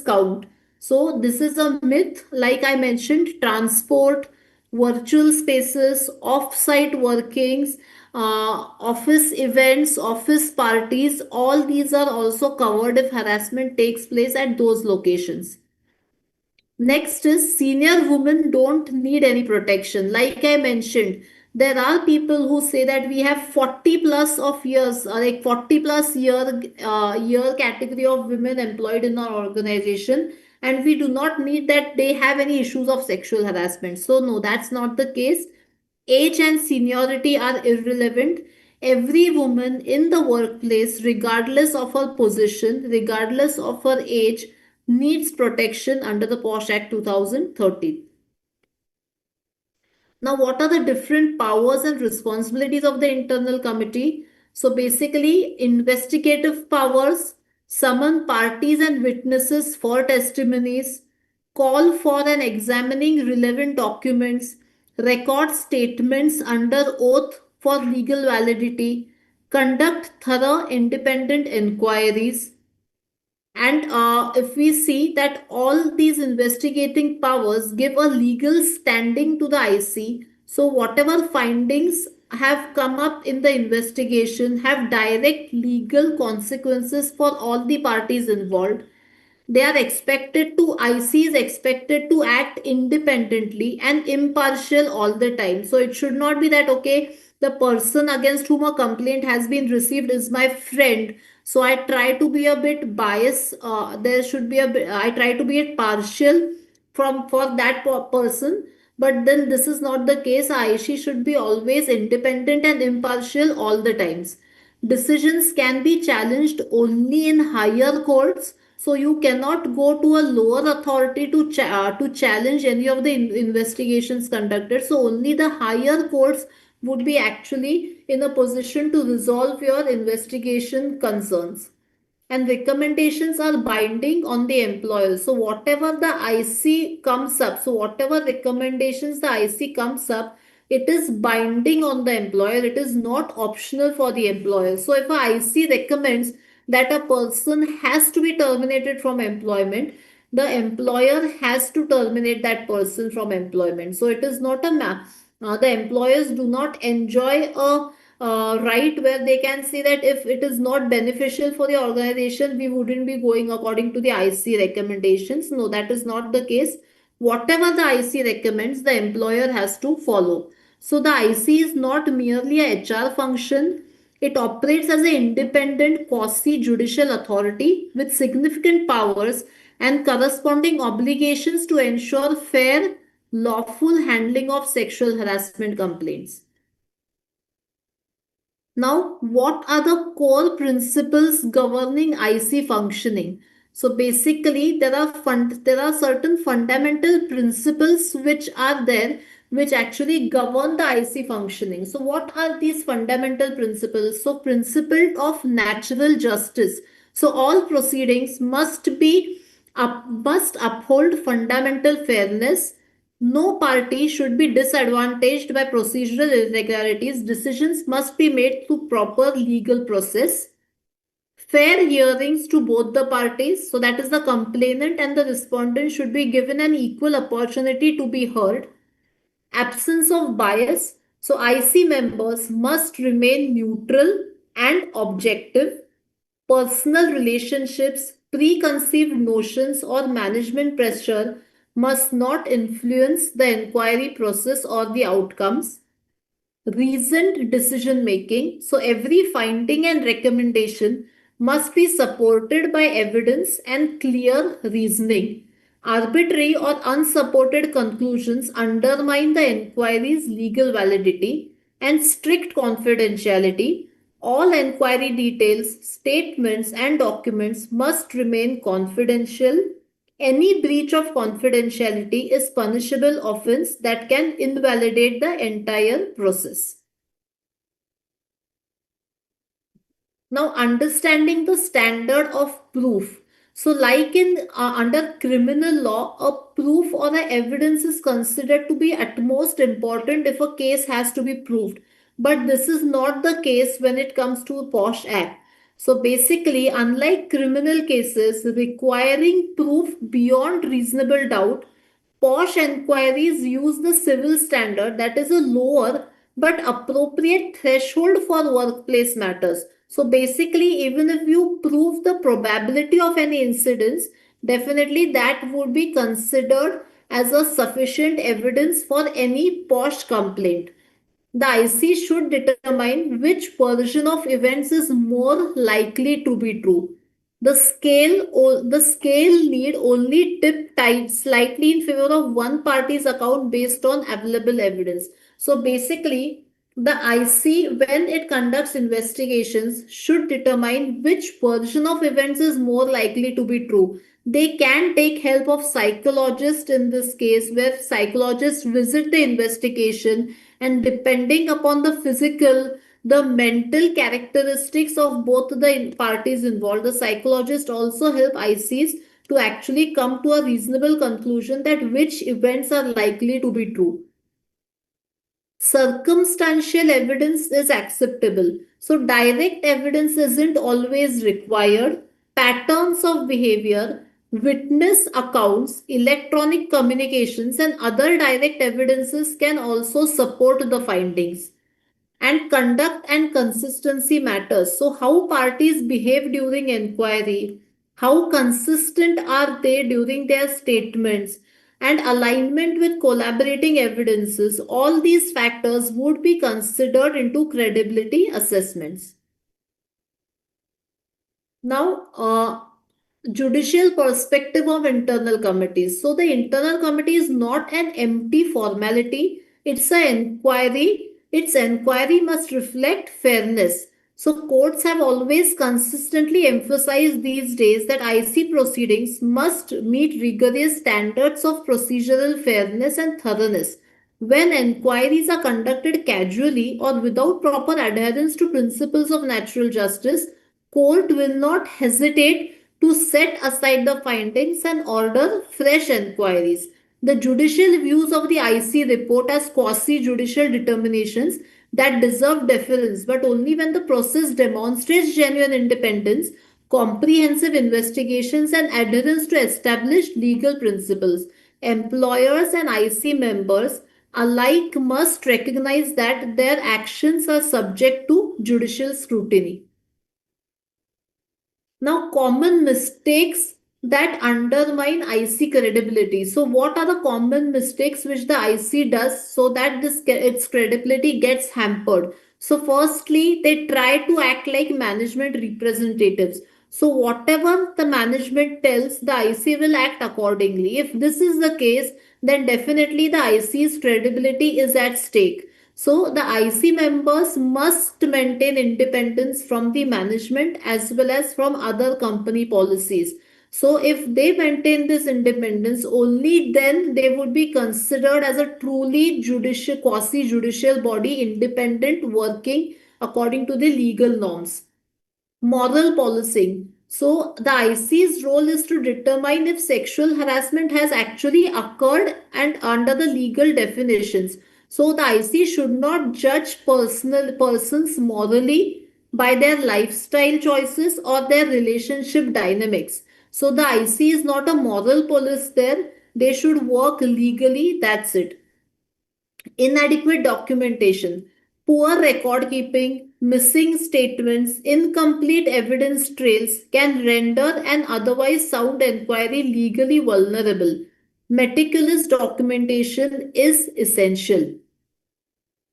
count. So this is a myth. Like I mentioned, transport, virtual spaces, off-site workings, office events, office parties, all these are also covered if harassment takes place at those locations. Next is senior women don't need any protection. Like I mentioned, there are people who say that we have 40 plus of years, like 40 plus year category of women employed in our organization, and we do not need that they have any issues of sexual harassment. So no, that's not the case. Age and seniority are irrelevant. Every woman in the workplace, regardless of her position, regardless of her age, needs protection under the POSH Act 2013. Now, what are the different powers and responsibilities of the internal committee? So, basically, investigative powers: summon parties and witnesses for testimonies, call for and examining relevant documents, record statements under oath for legal validity, conduct thorough independent inquiries, and if we see that all these investigating powers give a legal standing to the IC, so whatever findings have come up in the investigation have direct legal consequences for all the parties involved. They are expected to, IC is expected to act independently and impartial all the time. So it should not be that okay, the person against whom a complaint has been received is my friend, so I try to be a bit biased. There should be a bit, I try to be a partial from for that person. But then this is not the case. IC should be always independent and impartial all the times. Decisions can be challenged only in higher courts, so you cannot go to a lower authority to challenge any of the investigations conducted. So only the higher courts would be actually in a position to resolve your investigation concerns. And recommendations are binding on the employer. So whatever the IC comes up, so whatever recommendations the IC comes up, it is binding on the employer. It is not optional for the employer. So if a IC recommends that a person has to be terminated from employment, the employer has to terminate that person from employment. So it is not a the employers do not enjoy a right where they can say that if it is not beneficial for the organization, we wouldn't be going according to the IC recommendations. No, that is not the case. Whatever the IC recommends, the employer has to follow. So the IC is not merely a HR function. It operates as an independent quasi-judicial authority with significant powers and corresponding obligations to ensure fair, lawful handling of sexual harassment complaints. Now, what are the core principles governing IC functioning? So basically, there are certain fundamental principles which are there which actually govern the IC functioning. So what are these fundamental principles? So principle of natural justice. So all proceedings must uphold fundamental fairness. No party should be disadvantaged by procedural irregularities. Decisions must be made through proper legal process. Fair hearings to both the parties, so that is the complainant and the respondent should be given an equal opportunity to be heard. Absence of bias, so IC members must remain neutral and objective. Personal relationships, preconceived notions, or management pressure must not influence the inquiry process or the outcomes. Reasoned decision making. So, every finding and recommendation must be supported by evidence and clear reasoning. Arbitrary or unsupported conclusions undermine the inquiry's legal validity and strict confidentiality. All inquiry details, statements, and documents must remain confidential. Any breach of confidentiality is punishable offense that can invalidate the entire process. Now, understanding the standard of proof. So, like in under criminal law, a proof or the evidence is considered to be at most important if a case has to be proved. But this is not the case when it comes to a Posh Act. So basically, unlike criminal cases requiring proof beyond reasonable doubt, Posh enquiries use the civil standard, that is a lower but appropriate threshold for workplace matters. So basically, even if you prove the probability of any incidents, definitely that would be considered as a sufficient evidence for any Posh complaint. The IC should determine which version of events is more likely to be true. The scale need only tip tight slightly in favor of one party's account based on available evidence. So basically, the IC, when it conducts investigations, should determine which version of events is more likely to be true. They can take help of psychologists in this case, where psychologists visit the investigation and depending upon the physical, the mental characteristics of both the parties involved, the psychologist also help ICs to actually come to a reasonable conclusion that which events are likely to be true. Circumstantial evidence is acceptable. So, direct evidence isn't always required. Patterns of behavior, witness accounts, electronic communications, and other direct evidences can also support the findings. And conduct and consistency matters. So, how parties behave during inquiry, how consistent are they during their statements, and alignment with collaborating evidences, all these factors would be considered into credibility assessments. Now, judicial perspective of internal committees. So, the internal committee is not an empty formality, it's an inquiry. Its inquiry must reflect fairness. So, courts have always consistently emphasized these days that IC proceedings must meet rigorous standards of procedural fairness and thoroughness. When inquiries are conducted casually or without proper adherence to principles of natural justice, court will not hesitate to set aside the findings and order fresh inquiries. The judicial views of the IC report as quasi judicial determinations that deserve deference, but only when the process demonstrates genuine independence, comprehensive investigations, and adherence to established legal principles. Employers and IC members alike must recognize that their actions are subject to judicial scrutiny. Now, common mistakes that undermine IC credibility. So, what are the common mistakes which the IC does so that its credibility gets hampered? So, firstly, they try to act like management representatives. So, whatever the management tells, the IC will act accordingly. If this is the case, then definitely the IC's credibility is at stake. So the IC members must maintain independence from the management as well as from other company policies. So if they maintain this independence, only then they would be considered as a truly judicial, quasi-judicial body, independent, working according to the legal norms. Moral policing. So the IC's role is to determine if sexual harassment has actually occurred and under the legal definitions. So the IC should not judge personal persons morally by their lifestyle choices or their relationship dynamics. So the IC is not a moral police there. They should work legally. That's it. Inadequate documentation, poor record keeping, missing statements, incomplete evidence trails can render an otherwise sound inquiry legally vulnerable. Meticulous documentation is essential.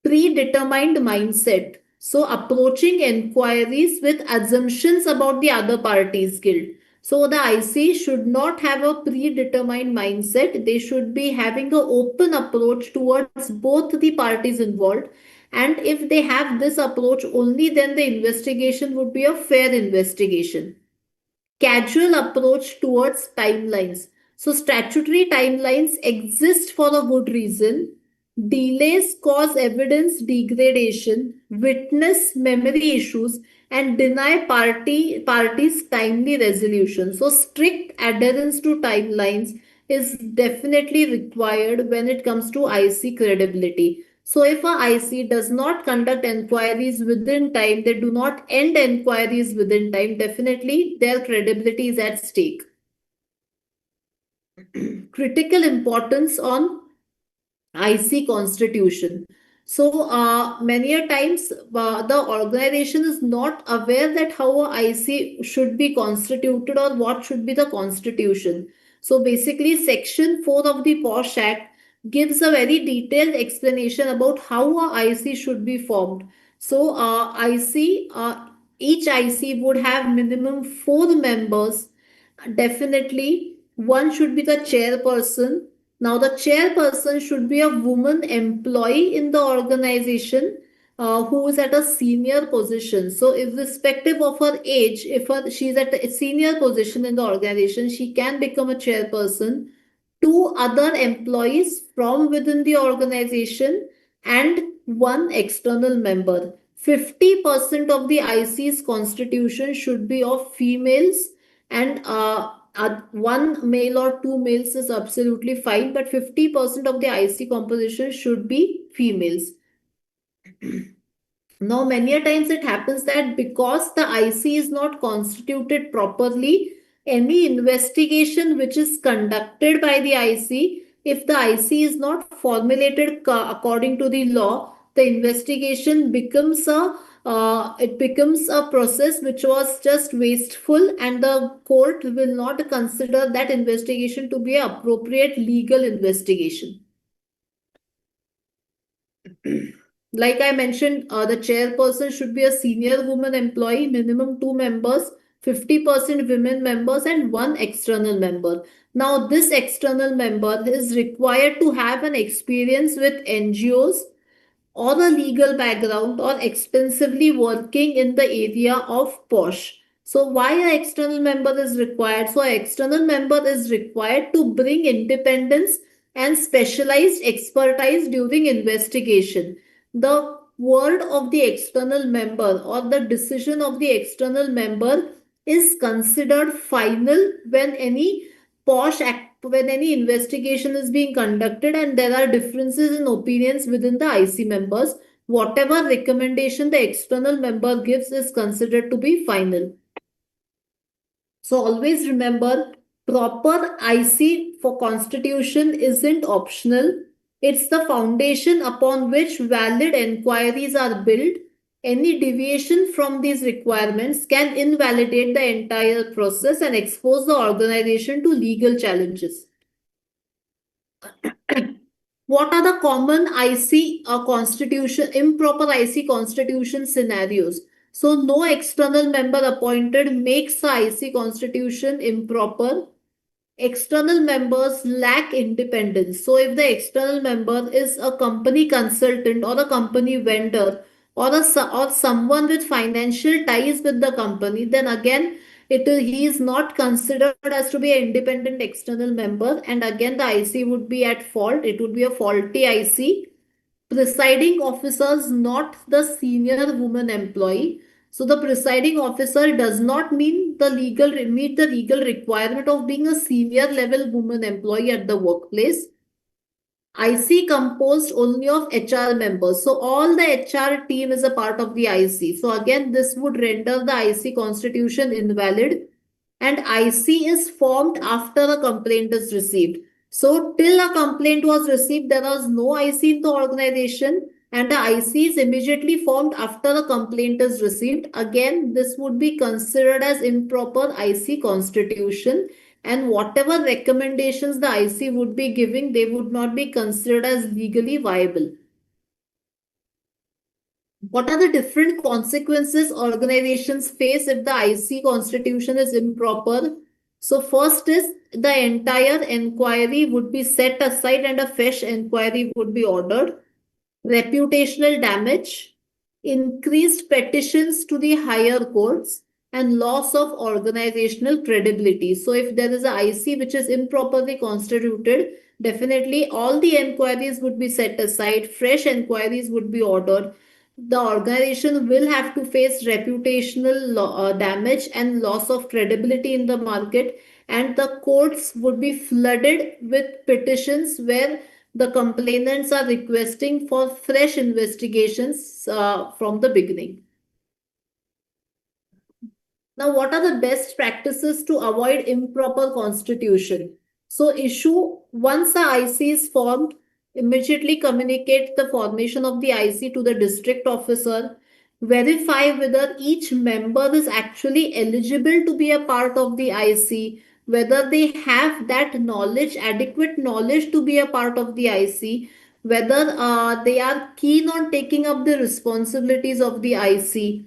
Predetermined mindset. So, approaching inquiries with assumptions about the other party's guilt. So, the IC should not have a predetermined mindset. They should be having an open approach towards both the parties involved. And if they have this approach, only then the investigation would be a fair investigation. Casual approach towards timelines. So, statutory timelines exist for a good reason. Delays cause evidence degradation, witness memory issues, and deny parties timely resolution. So, strict adherence to timelines is definitely required when it comes to IC credibility. So, if a IC does not conduct inquiries within time, they do not end inquiries within time, definitely their credibility is at stake. Critical importance on IC constitution. So many a times the organization is not aware that how a IC should be constituted or what should be the constitution. So basically, Section 4 of the Posh Act gives a very detailed explanation about how a IC should be formed. So each IC would have minimum 4 members. Definitely, one should be the chairperson. Now, the chairperson should be a woman employee in the organization who is at a senior position. So, irrespective of her age, if she is at a senior position in the organization, she can become a chairperson. 2 other employees from within the organization and one external member. 50% of the IC's constitution should be of females, and one male or 2 males is absolutely fine, but 50% of the IC composition should be females. Now, many a times it happens that because the IC is not constituted properly, any investigation which is conducted by the IC, if the IC is not formulated according to the law, the investigation becomes a process which was just wasteful, and the court will not consider that investigation to be an appropriate legal investigation. Like I mentioned, the chairperson should be a senior woman employee, minimum 2 members, 50% women members, and one external member. Now, this external member is required to have an experience with NGOs or a legal background or extensively working in the area of POSH. So why an external member is required? So an external member is required to bring independence and specialized expertise during investigation. The word of the external member or the decision of the external member is considered final when any investigation is being conducted and there are differences in opinions within the IC members, whatever recommendation the external member gives is considered to be final. So always remember, proper IC for constitution isn't optional. It's the foundation upon which valid inquiries are built. Any deviation from these requirements can invalidate the entire process and expose the organization to legal challenges. What are the common improper IC constitution scenarios? So, no external member appointed makes the IC constitution improper. external members lack independence. So, if the external member is a company consultant or a company vendor or someone with financial ties with the company, then again he is not considered as to be an independent external member, and again the IC would be at fault. It would be a faulty IC. Presiding officers, not the senior woman employee. So the presiding officer does not meet the legal requirement of being a senior level woman employee at the workplace. IC composed only of HR members. So all the HR team is a part of the IC. So again, this would render the IC constitution invalid, and IC is formed after a complaint is received. So till a complaint was received, there was no IC in the organization, and the IC is immediately formed after a complaint is received. Again, this would be considered as improper IC constitution, and whatever recommendations the IC would be giving, they would not be considered as legally viable. What are the different consequences organizations face if the IC constitution is improper? So, first is the entire inquiry would be set aside and a fresh inquiry would be ordered. Reputational damage, increased petitions to the higher courts, and loss of organizational credibility. So, if there is a IC which is improperly constituted, definitely all the inquiries would be set aside, fresh inquiries would be ordered. The organization will have to face reputational damage and loss of credibility in the market, and the courts would be flooded with petitions where the complainants are requesting for fresh investigations from the beginning. Now, what are the best practices to avoid improper constitution? So, issue once the IC is formed, immediately communicate the formation of the IC to the district officer. Verify whether each member is actually eligible to be a part of the IC, whether they have that knowledge, adequate knowledge to be a part of the IC, whether they are keen on taking up the responsibilities of the IC.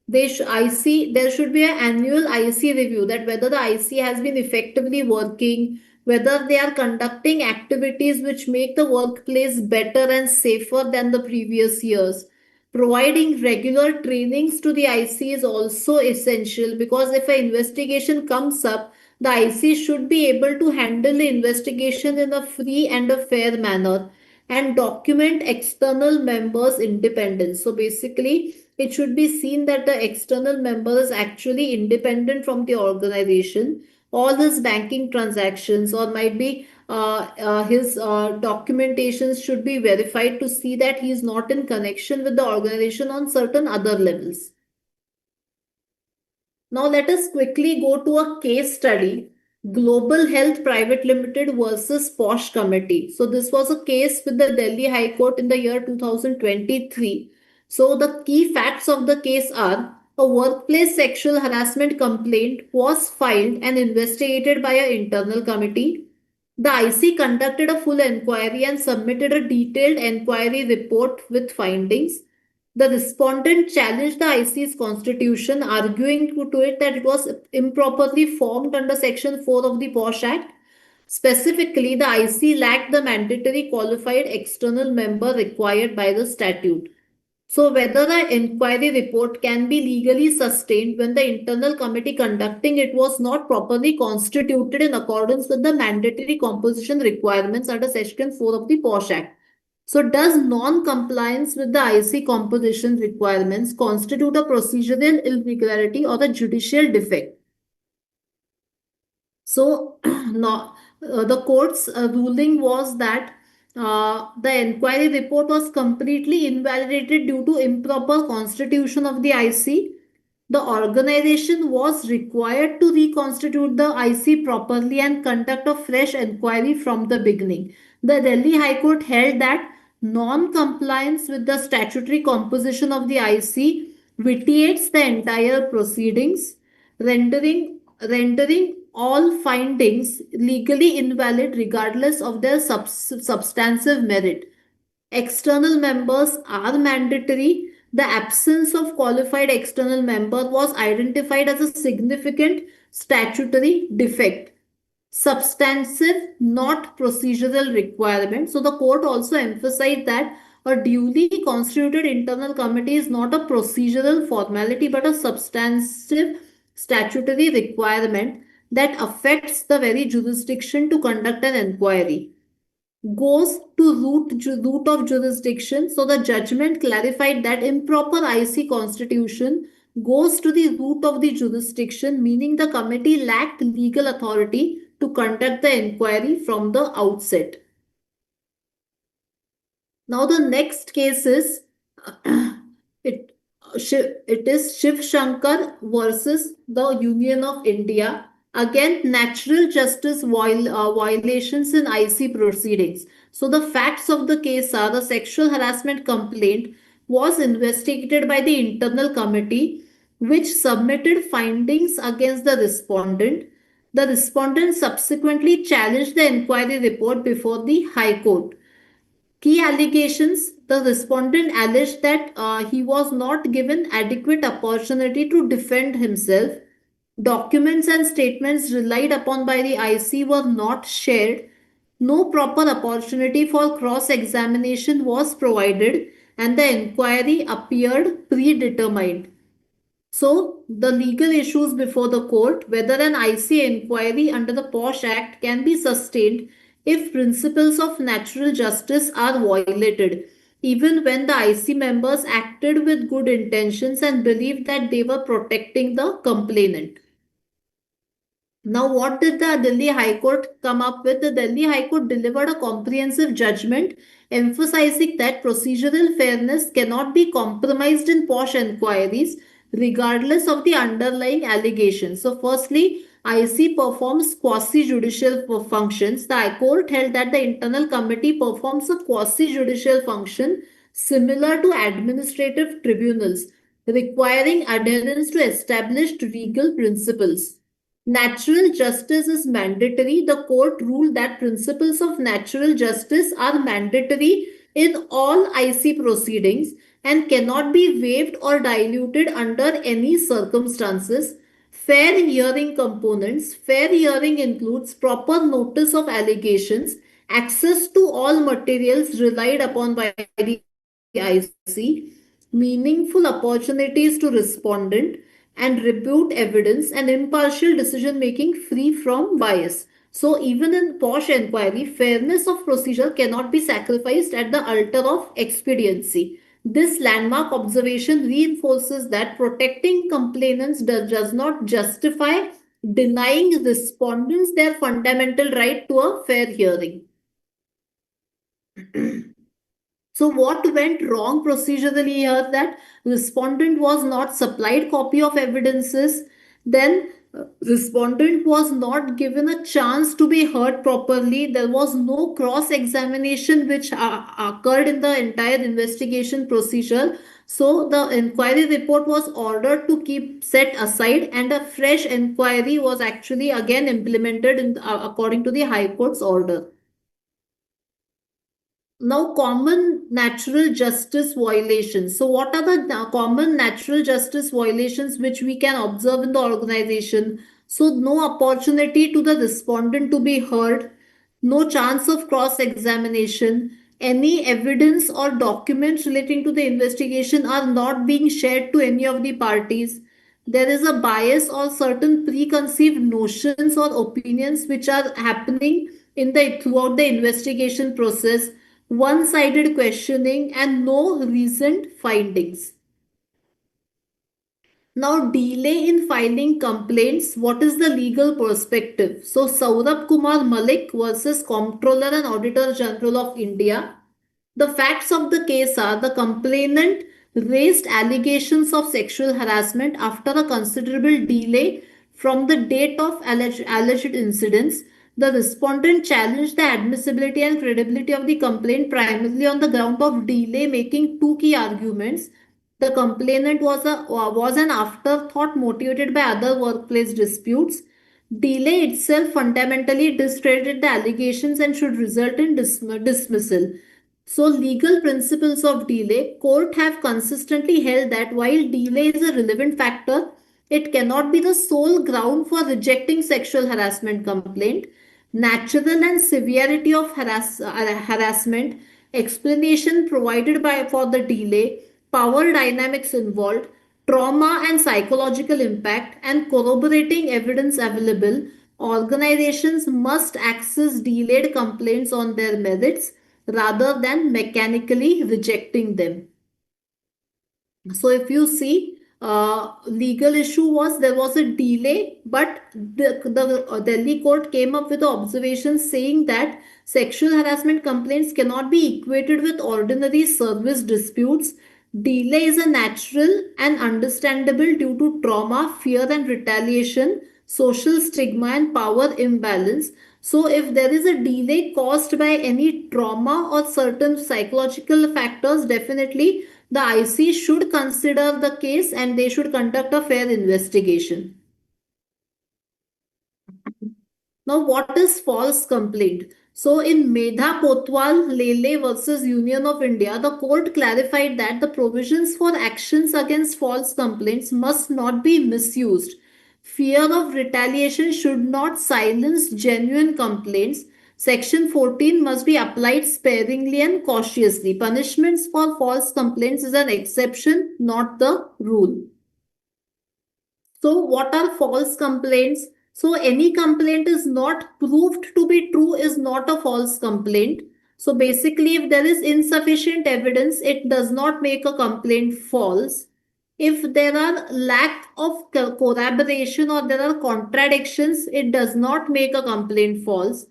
IC, there should be an annual IC review, that whether the IC has been effectively working, whether they are conducting activities which make the workplace better and safer than the previous years. Providing regular trainings to the IC is also essential, because if an investigation comes up, the IC should be able to handle the investigation in a free and a fair manner, and document external members' independence. So basically, it should be seen that the external member is actually independent from the organization. All his banking transactions, or might be his documentations, should be verified to see that he is not in connection with the organization on certain other levels. Now let us quickly go to a case study. Global Health Private Limited versus Posh Committee. So this was a case with the Delhi High Court in the year 2023. So the key facts of the case are: a workplace sexual harassment complaint was filed and investigated by an internal committee. The IC conducted a full inquiry and submitted a detailed inquiry report with findings. The respondent challenged the IC's constitution, arguing to it that it was improperly formed under Section 4 of the POSH Act. Specifically, the IC lacked the mandatory qualified external member required by the statute. So, whether the inquiry report can be legally sustained when the internal committee conducting it was not properly constituted in accordance with the mandatory composition requirements under Section 4 of the POSH Act. So, does non-compliance with the IC composition requirements constitute a procedural irregularity or a judicial defect? So, no, the court's ruling was that the inquiry report was completely invalidated due to improper constitution of the IC. The organization was required to reconstitute the IC properly and conduct a fresh inquiry from the beginning. The Delhi High Court held that non-compliance with the statutory composition of the IC vitiates the entire proceedings, rendering all findings legally invalid regardless of their substantive merit. External members are mandatory. The absence of qualified external member was identified as a significant statutory defect. substantive, not procedural requirement. So the court also emphasized that a duly constituted internal committee is not a procedural formality but a substantive statutory requirement that affects the very jurisdiction to conduct an inquiry. Goes to root of jurisdiction. So the judgment clarified that improper IC constitution goes to the root of the jurisdiction, meaning the committee lacked legal authority to conduct the inquiry from the outset. Now the next case is it it is Shiv Shankar versus the Union of India. Again, natural justice violations in IC proceedings. So the facts of the case are the sexual harassment complaint was investigated by the internal committee, which submitted findings against the respondent. The respondent subsequently challenged the inquiry report before the High Court. Key allegations: the respondent alleged that he was not given adequate opportunity to defend himself. Documents and statements relied upon by the IC were not shared. No proper opportunity for cross examination was provided, and the inquiry appeared predetermined. So, the legal issues before the court: whether an IC inquiry under the Posh Act can be sustained if principles of natural justice are violated, even when the IC members acted with good intentions and believed that they were protecting the complainant. Now, what did the Delhi High Court come up with? The Delhi High Court delivered a comprehensive judgment emphasizing that procedural fairness cannot be compromised in posh inquiries, regardless of the underlying allegations. So, firstly, IC performs quasi judicial functions. The High Court held that the internal committee performs a quasi judicial function similar to administrative tribunals, requiring adherence to established legal principles. Natural justice is mandatory. The court ruled that principles of natural justice are mandatory in all IC proceedings and cannot be waived or diluted under any circumstances. Fair hearing components. Fair hearing includes proper notice of allegations, access to all materials relied upon by the IC, meaningful opportunities to respondent, and rebut evidence, and impartial decision making free from bias. So, even in posh inquiry, fairness of procedure cannot be sacrificed at the altar of expediency. This landmark observation reinforces that protecting complainants does not justify denying respondents their fundamental right to a fair hearing. So what went wrong procedurally here? That respondent was not supplied copy of evidences, then respondent was not given a chance to be heard properly. There was no cross examination which occurred in the entire investigation procedure. So the inquiry report was ordered to keep set aside, and a fresh inquiry was actually again implemented according to the High Court's order. Now, common natural justice violations. So, what are the common natural justice violations which we can observe in the organization? So, no opportunity to the respondent to be heard, no chance of cross examination, any evidence or documents relating to the investigation are not being shared to any of the parties. There is a bias or certain preconceived notions or opinions which are happening in the throughout the investigation process, one-sided questioning, and no reasoned findings. Now, delay in filing complaints. What is the legal perspective? So, Saurabh Kumar Malik versus Comptroller and Auditor General of India. The facts of the case are: the complainant raised allegations of sexual harassment after a considerable delay from the date of alleged incidents. The respondent challenged the admissibility and credibility of the complaint primarily on the ground of delay, making two key arguments. The complainant was an afterthought motivated by other workplace disputes. Delay itself fundamentally discredited the allegations and should result in dismissal. So, legal principles of delay. Court have consistently held that while delay is a relevant factor, it cannot be the sole ground for rejecting sexual harassment complaint. natural and severity of harassment, explanation provided by for the delay, power dynamics involved, trauma and psychological impact, and corroborating evidence available. Organizations must access delayed complaints on their merits rather than mechanically rejecting them. So if you see, legal issue was there was a delay, but the Delhi court came up with the observation saying that sexual harassment complaints cannot be equated with ordinary service disputes. Delay is a natural and understandable due to trauma, fear and retaliation, social stigma and power imbalance. So if there is a delay caused by any trauma or certain psychological factors, definitely the IC should consider the case and they should conduct a fair investigation. Now, what is false complaint? So, in Medha Kotwal Lele versus Union of India, the court clarified that the provisions for actions against false complaints must not be misused. Fear of retaliation should not silence genuine complaints. Section 14 must be applied sparingly and cautiously. Punishments for false complaints is an exception, not the rule. So, what are false complaints? So, any complaint is not proved to be true is not a false complaint. So, basically, if there is insufficient evidence, it does not make a complaint false. If there are lack of corroboration or there are contradictions, it does not make a complaint false.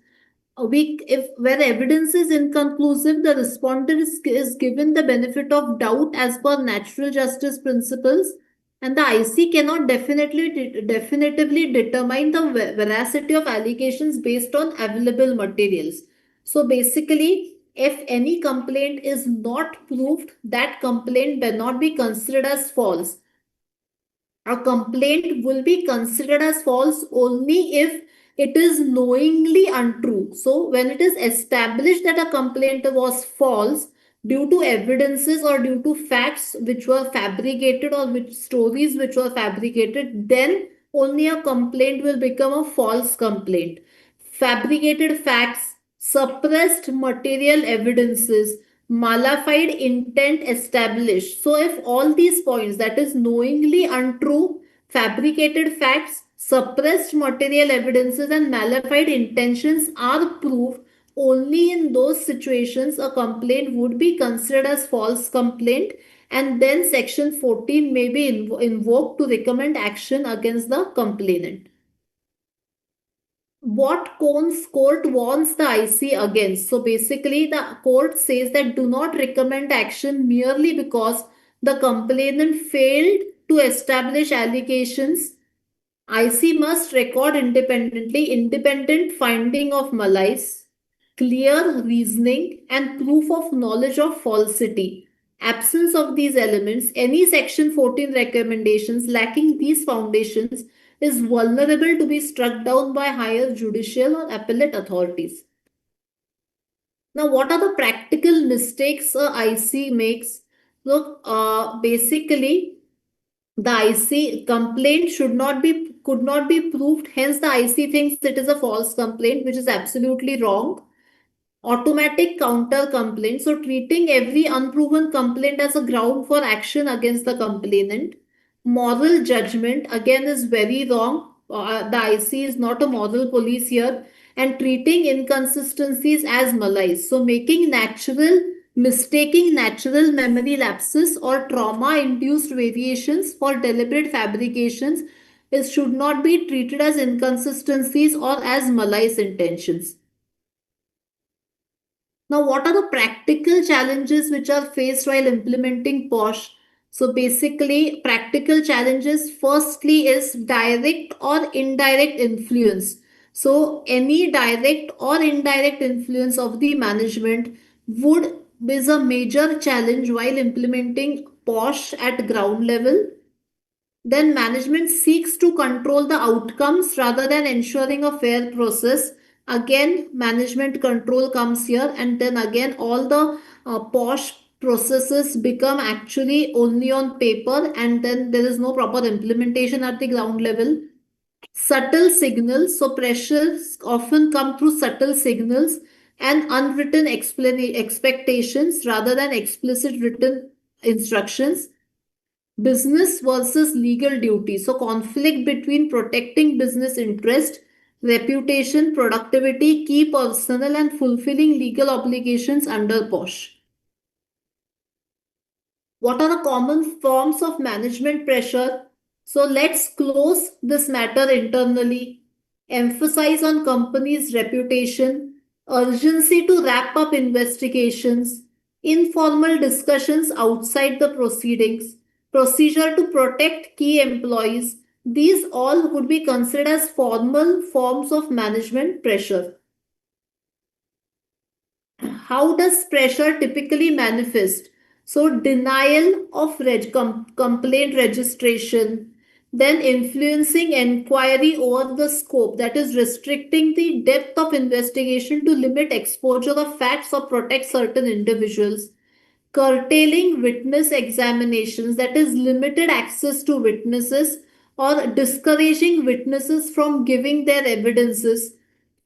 If where evidence is inconclusive, the respondent is given the benefit of doubt as per natural justice principles, and the IC cannot definitively determine the veracity of allegations based on available materials. So basically, if any complaint is not proved, that complaint cannot be considered as false. A complaint will be considered as false only if it is knowingly untrue. So, when it is established that a complaint was false due to evidences or due to facts which were fabricated or which stories which were fabricated, then only a complaint will become a false complaint. Fabricated facts, suppressed material evidences, malified intent established. So, if all these points, that is knowingly untrue, fabricated facts, suppressed material evidences, and malified intentions are proved, only in those situations a complaint would be considered as false complaint, and then section 14 may be invoked to recommend action against the complainant. What Cohn's court warns the IC against. So basically, the court says that do not recommend action merely because the complainant failed to establish allegations. IC must record independent finding of malice, clear reasoning, and proof of knowledge of falsity. Absence of these elements, any section 14 recommendations lacking these foundations is vulnerable to be struck down by higher judicial or appellate authorities. Now, what are the practical mistakes a IC makes? Look, basically, the IC complaint could not be proved. Hence, the IC thinks it is a false complaint, which is absolutely wrong. Automatic counter complaint. So, treating every unproven complaint as a ground for action against the complainant. Moral judgment again is very wrong. The IC is not a moral police here, and treating inconsistencies as malice. So, mistaking natural memory lapses or trauma induced variations for deliberate fabrications should not be treated as inconsistencies or as malice intentions. Now, what are the practical challenges which are faced while implementing POSH? So, basically, practical challenges firstly is direct or indirect influence. So, any direct or indirect influence of the management would is a major challenge while implementing POSH at ground level. Then management seeks to control the outcomes rather than ensuring a fair process. Again, management control comes here, and then again, all the POSH processes become actually only on paper, and then there is no proper implementation at the ground level. Subtle signals, so pressures often come through subtle signals and unwritten expectations rather than explicit written instructions. Business versus legal duty, so conflict between protecting business interest, reputation, productivity, key personal and fulfilling legal obligations under POSH. What are the common forms of management pressure? So let's close this matter internally. Emphasize on company's reputation, urgency to wrap up investigations, informal discussions outside the proceedings, procedure to protect key employees. These all would be considered as formal forms of management pressure. How does pressure typically manifest? So, denial of complaint registration, then influencing inquiry over the scope, that is, restricting the depth of investigation to limit exposure of facts or protect certain individuals, curtailing witness examinations, that is, limited access to witnesses or discouraging witnesses from giving their evidences,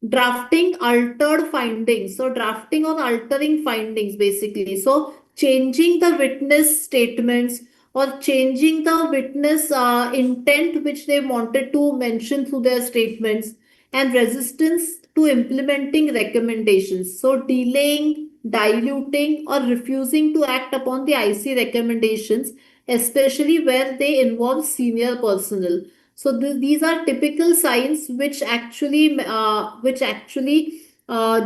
drafting altered findings, so drafting or altering findings basically, so changing the witness statements or changing the witness intent which they wanted to mention through their statements, and resistance to implementing recommendations, so delaying, diluting or refusing to act upon the IC recommendations, especially where they involve senior personnel. So these are typical signs which actually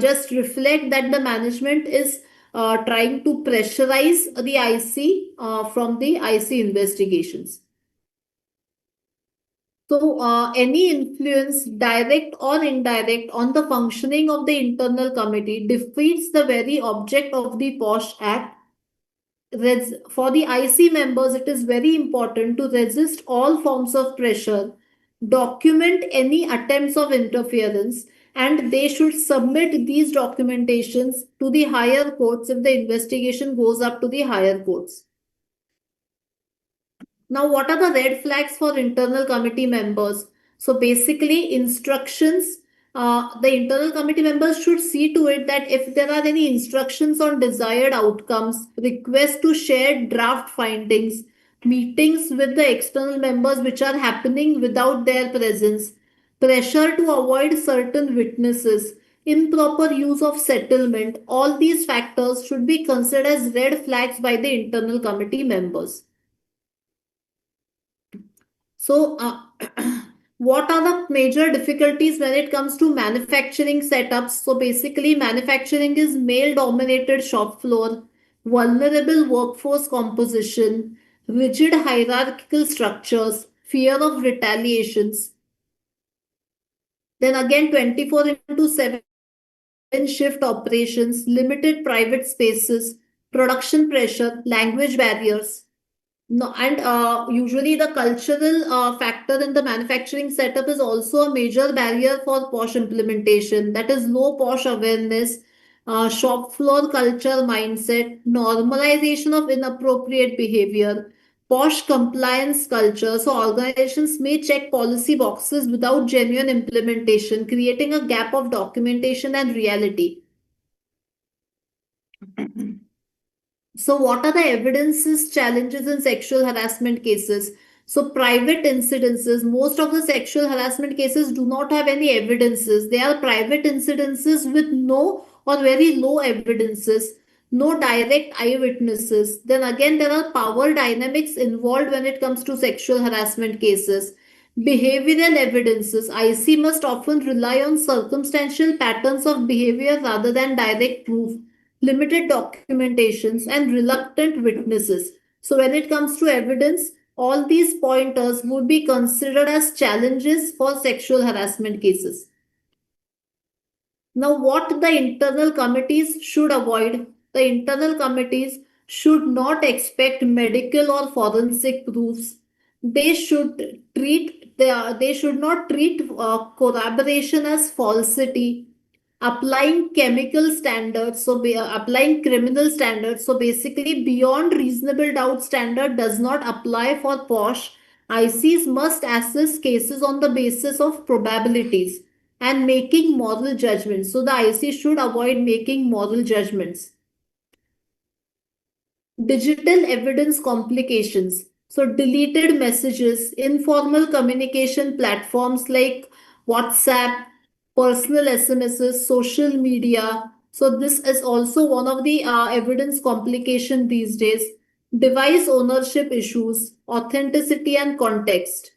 just reflect that the management is trying to pressurize the IC from the IC investigations. So any influence, direct or indirect, on the functioning of the internal committee defeats the very object of the POSH Act. For the IC members, it is very important to resist all forms of pressure, document any attempts of interference, and they should submit these documentations to the higher courts if the investigation goes up to the higher courts. Now, what are the red flags for internal committee members? So, basically, instructions. The internal committee members should see to it that if there are any instructions on desired outcomes, request to share draft findings, meetings with the external members which are happening without their presence, pressure to avoid certain witnesses, improper use of settlement, all these factors should be considered as red flags by the internal committee members. So, what are the major difficulties when it comes to manufacturing setups? So, basically, manufacturing is male dominated shop floor, vulnerable workforce composition, rigid hierarchical structures, fear of retaliations. Then again, 24 into 7 shift operations, limited private spaces, production pressure, language barriers. No, and usually the cultural factor in the manufacturing setup is also a major barrier for POSH implementation. That is low POSH awareness, shop floor culture mindset, normalization of inappropriate behavior, POSH compliance culture. So organizations may check policy boxes without genuine implementation, creating a gap of documentation and reality. So, what are the evidences, challenges in sexual harassment cases? So, private incidences, most of the sexual harassment cases do not have any evidences. They are private incidences with no or very low evidences, no direct eyewitnesses. Then again, there are power dynamics involved when it comes to sexual harassment cases. Behavioral evidences. IC must often rely on circumstantial patterns of behavior rather than direct proof, limited documentations, and reluctant witnesses. So, when it comes to evidence, all these pointers would be considered as challenges for sexual harassment cases. Now, what the internal committees should avoid? The internal committees should not expect medical or forensic proofs. They should not treat corroboration as falsity. Applying chemical standards, applying criminal standards. So basically, beyond reasonable doubt standard does not apply for POSH. ICs must assess cases on the basis of probabilities and making moral judgments. So the IC should avoid making moral judgments. Digital evidence complications. So, deleted messages, informal communication platforms like WhatsApp, personal SMSs, social media. So, this is also one of the evidence complication these days. Device ownership issues, authenticity and context.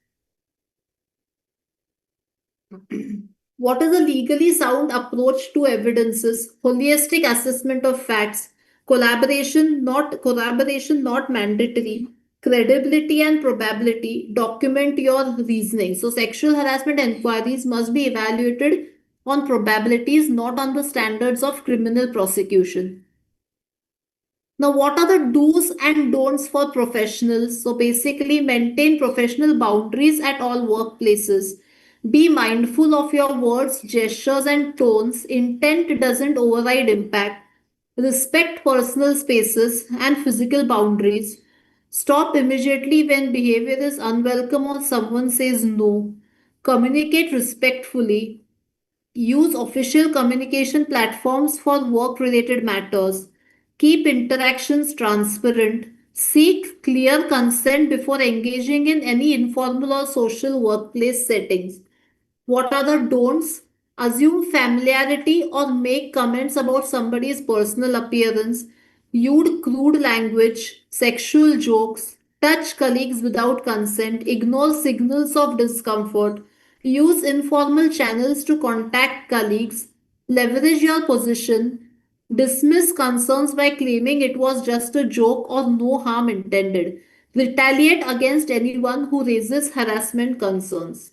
What is a legally sound approach to evidences? Holistic assessment of facts, collaboration, not mandatory, credibility and probability, document your reasoning. So sexual harassment inquiries must be evaluated on probabilities, not on the standards of criminal prosecution. Now, what are the do's and don'ts for professionals? So, basically, maintain professional boundaries at all workplaces. Be mindful of your words, gestures, and tones. Intent doesn't override impact. Respect personal spaces and physical boundaries. Stop immediately when behavior is unwelcome or someone says no. Communicate respectfully. Use official communication platforms for work related matters. Keep interactions transparent. Seek clear consent before engaging in any informal or social workplace settings. What are the don'ts? Assume familiarity or make comments about somebody's personal appearance, use crude language, sexual jokes, touch colleagues without consent, ignore signals of discomfort, use informal channels to contact colleagues, leverage your position, dismiss concerns by claiming it was just a joke or no harm intended, retaliate against anyone who raises harassment concerns.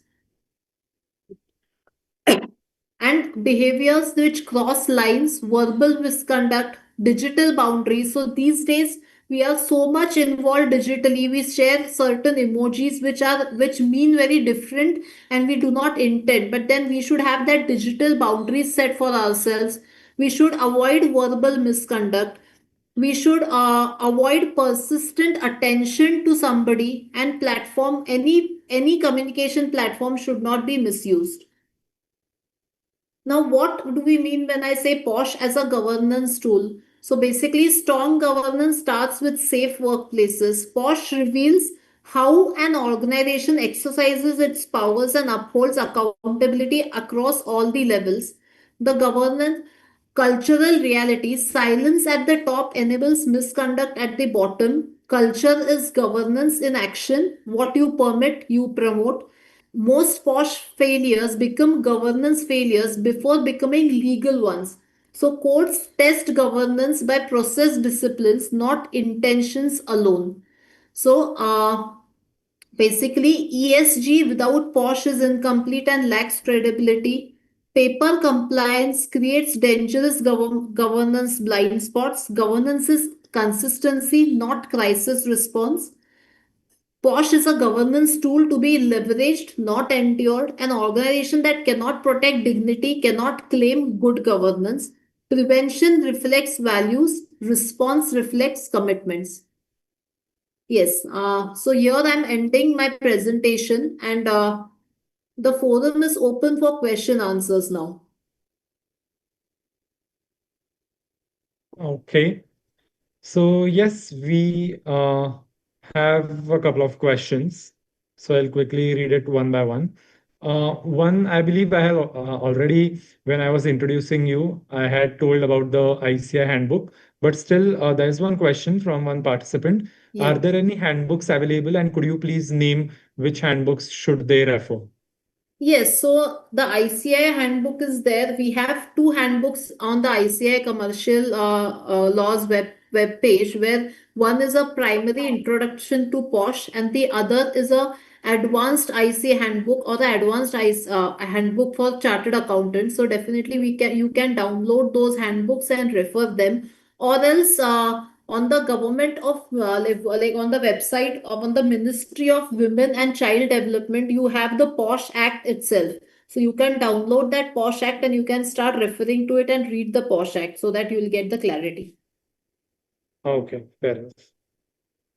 And behaviors which cross lines, verbal misconduct, digital boundaries. So these days we are so much involved digitally. We share certain emojis which mean very different and we do not intend. But then we should have that digital boundaries set for ourselves. We should avoid verbal misconduct. We should avoid persistent attention to somebody and platform any communication platform should not be misused. Now, what do we mean when I say POSH as a governance tool? So, basically, strong governance starts with safe workplaces. POSH reveals how an organization exercises its powers and upholds accountability across all the levels. The governance cultural reality silence at the top enables misconduct at the bottom. Culture is governance in action. What you permit, you promote. Most posh failures become governance failures before becoming legal ones. So, courts test governance by process disciplines, not intentions alone. So, basically, ESG without POSH is incomplete and lacks credibility. Paper compliance creates dangerous governance blind spots. Governance is consistency, not crisis response. POSH is a governance tool to be leveraged, not endured. An organization that cannot protect dignity cannot claim good governance. Prevention reflects values, response reflects commitments. Yes, so here I'm ending my presentation and the forum is open for question answers now. Okay. So yes, we have a couple of questions. So I'll quickly read it one by one. One, I believe I have already, when I was introducing you, I had told about the ICI handbook, but still there is one question from one participant. Are Yeah. there any handbooks available, and could you please name which handbooks should they refer? Yes, so the ICI handbook is there. We have two handbooks on the ICI commercial laws web page where one is a primary introduction to POSH and the other is a advanced ICI handbook or the advanced handbook for chartered accountants. So definitely we can you can download those handbooks and refer them or else on the government of like on the website of on the Ministry of Women and Child Development you have the POSH Act itself, so you can download that POSH Act and you can start referring to it and read the POSH Act so that you will get the clarity. Okay, fair enough.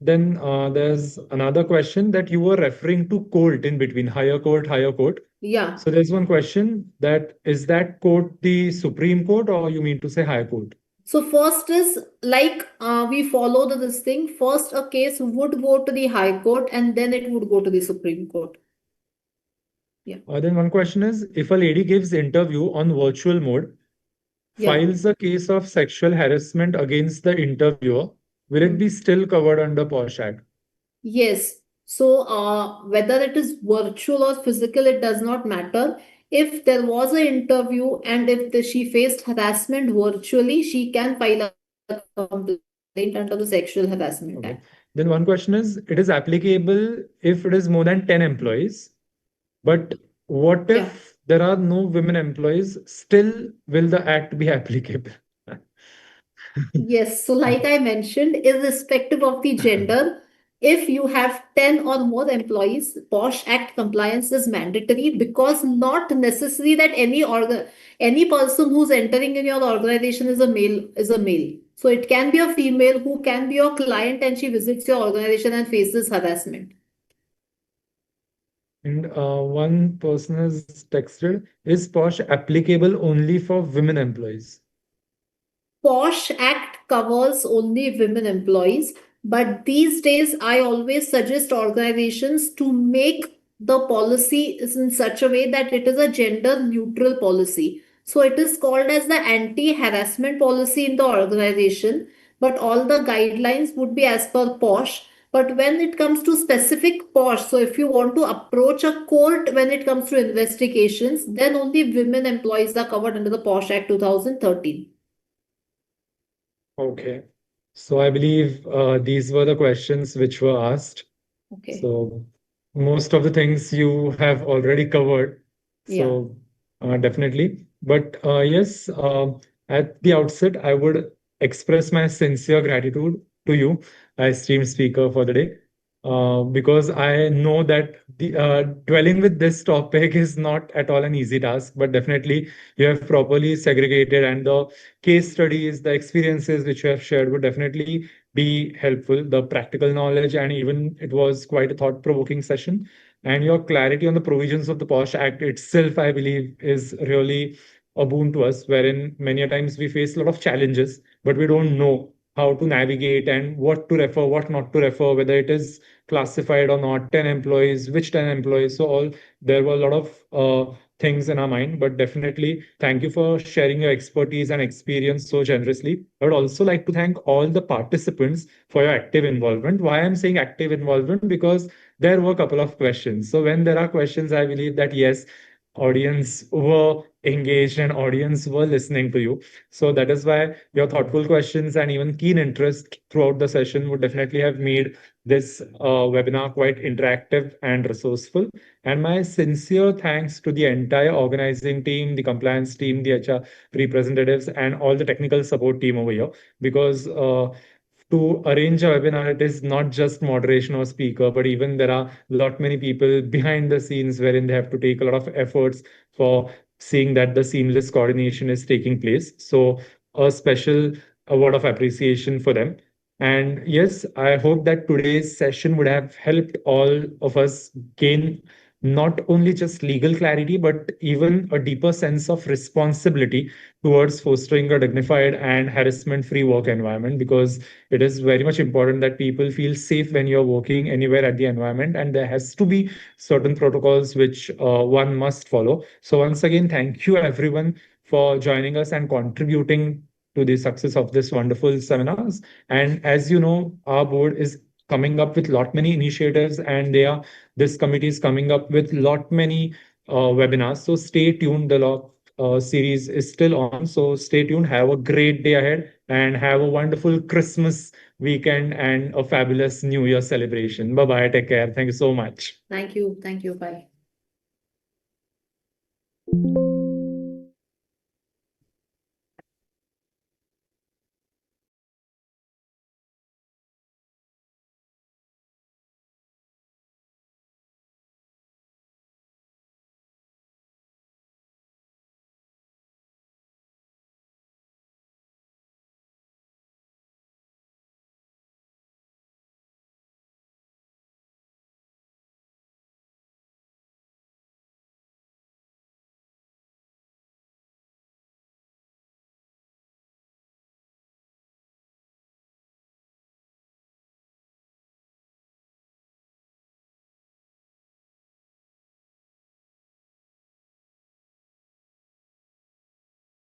Then there's another question that you were referring to court in between, higher court, higher court. Yeah. So there's one question that is that court the Supreme Court or you mean to say higher court? So first is like we follow this thing. First, a case would go to the High Court and then it would go to the Supreme Court. Yeah. Then one question is if a lady gives interview on virtual mode, Yeah. files a case of sexual harassment against the interviewer, will it be Hmm. still covered under Posh Act? Yes. So, whether it is virtual or physical, it does not matter. If there was an interview and if she faced harassment virtually, she can file a complaint under the Sexual Harassment Act. Okay. Then one question is it is applicable if it is more than 10 employees, but what Yeah. if there are no women employees? Still, will the act be applicable? Yes, so like I mentioned, irrespective of the gender, if you have 10 or more employees, POSH Act compliance is mandatory because not necessary that any person who's entering in your organization is a male. So it can be a female who can be your client and she visits your organization and faces harassment. And one person has texted, is Posh applicable only for women employees? POSH Act covers only women employees, but these days I always suggest organizations to make the policy is in such a way that it is a gender neutral policy. So it is called as the anti-harassment policy in the organization, but all the guidelines would be as per POSH. But when it comes to specific POSH, so if you want to approach a court when it comes to investigations, then only women employees are covered under the POSH Act 2013. Okay. So I believe these were the questions which were asked. Okay. So most of the things you have already covered. Yeah. So definitely. But yes, at the outset, I would express my sincere gratitude to you, as esteemed speaker for the day, because I know that the dwelling with this topic is not at all an easy task, but definitely you have properly segregated, and the case studies, the experiences which you have shared would definitely be helpful. The practical knowledge, and even it was quite a thought-provoking session. And your clarity on the provisions of the POSH Act itself, I believe, is really a boon to us, wherein many a times we face a lot of challenges, but we don't know how to navigate and what to refer, what not to refer, whether it is classified or not, 10 employees, which 10 employees. So all there were a lot of things in our mind, but definitely thank you for sharing your expertise and experience so generously. I would also like to thank all the participants for your active involvement. Why I'm saying active involvement? Because there were a couple of questions. So when there are questions, I believe that yes, audience were engaged and audience were listening to you. So that is why your thoughtful questions and even keen interest throughout the session would definitely have made this webinar quite interactive and resourceful. And my sincere thanks to the entire organizing team, the compliance team, the HR representatives, and all the technical support team over here. Because to arrange a webinar, it is not just moderation or speaker, but even there are a lot many people behind the scenes wherein they have to take a lot of efforts for seeing that the seamless coordination is taking place. So a special word of appreciation for them. And yes, I hope that today's session would have helped all of us gain not only just legal clarity, but even a deeper sense of responsibility towards fostering a dignified and harassment-free work environment, because it is very much important that people feel safe when you're working anywhere at the environment, and there has to be certain protocols which one must follow. So once again, thank you everyone for joining us and contributing to the success of this wonderful seminars. And as you know, our board is coming up with lot many initiatives, and this committee is coming up with lot many webinars. So stay tuned. The law series is still on. So stay tuned. Have a great day ahead and have a wonderful Christmas weekend and a fabulous New Year celebration. Bye bye. Take care. Thank you so much. Thank you. Thank you. Bye.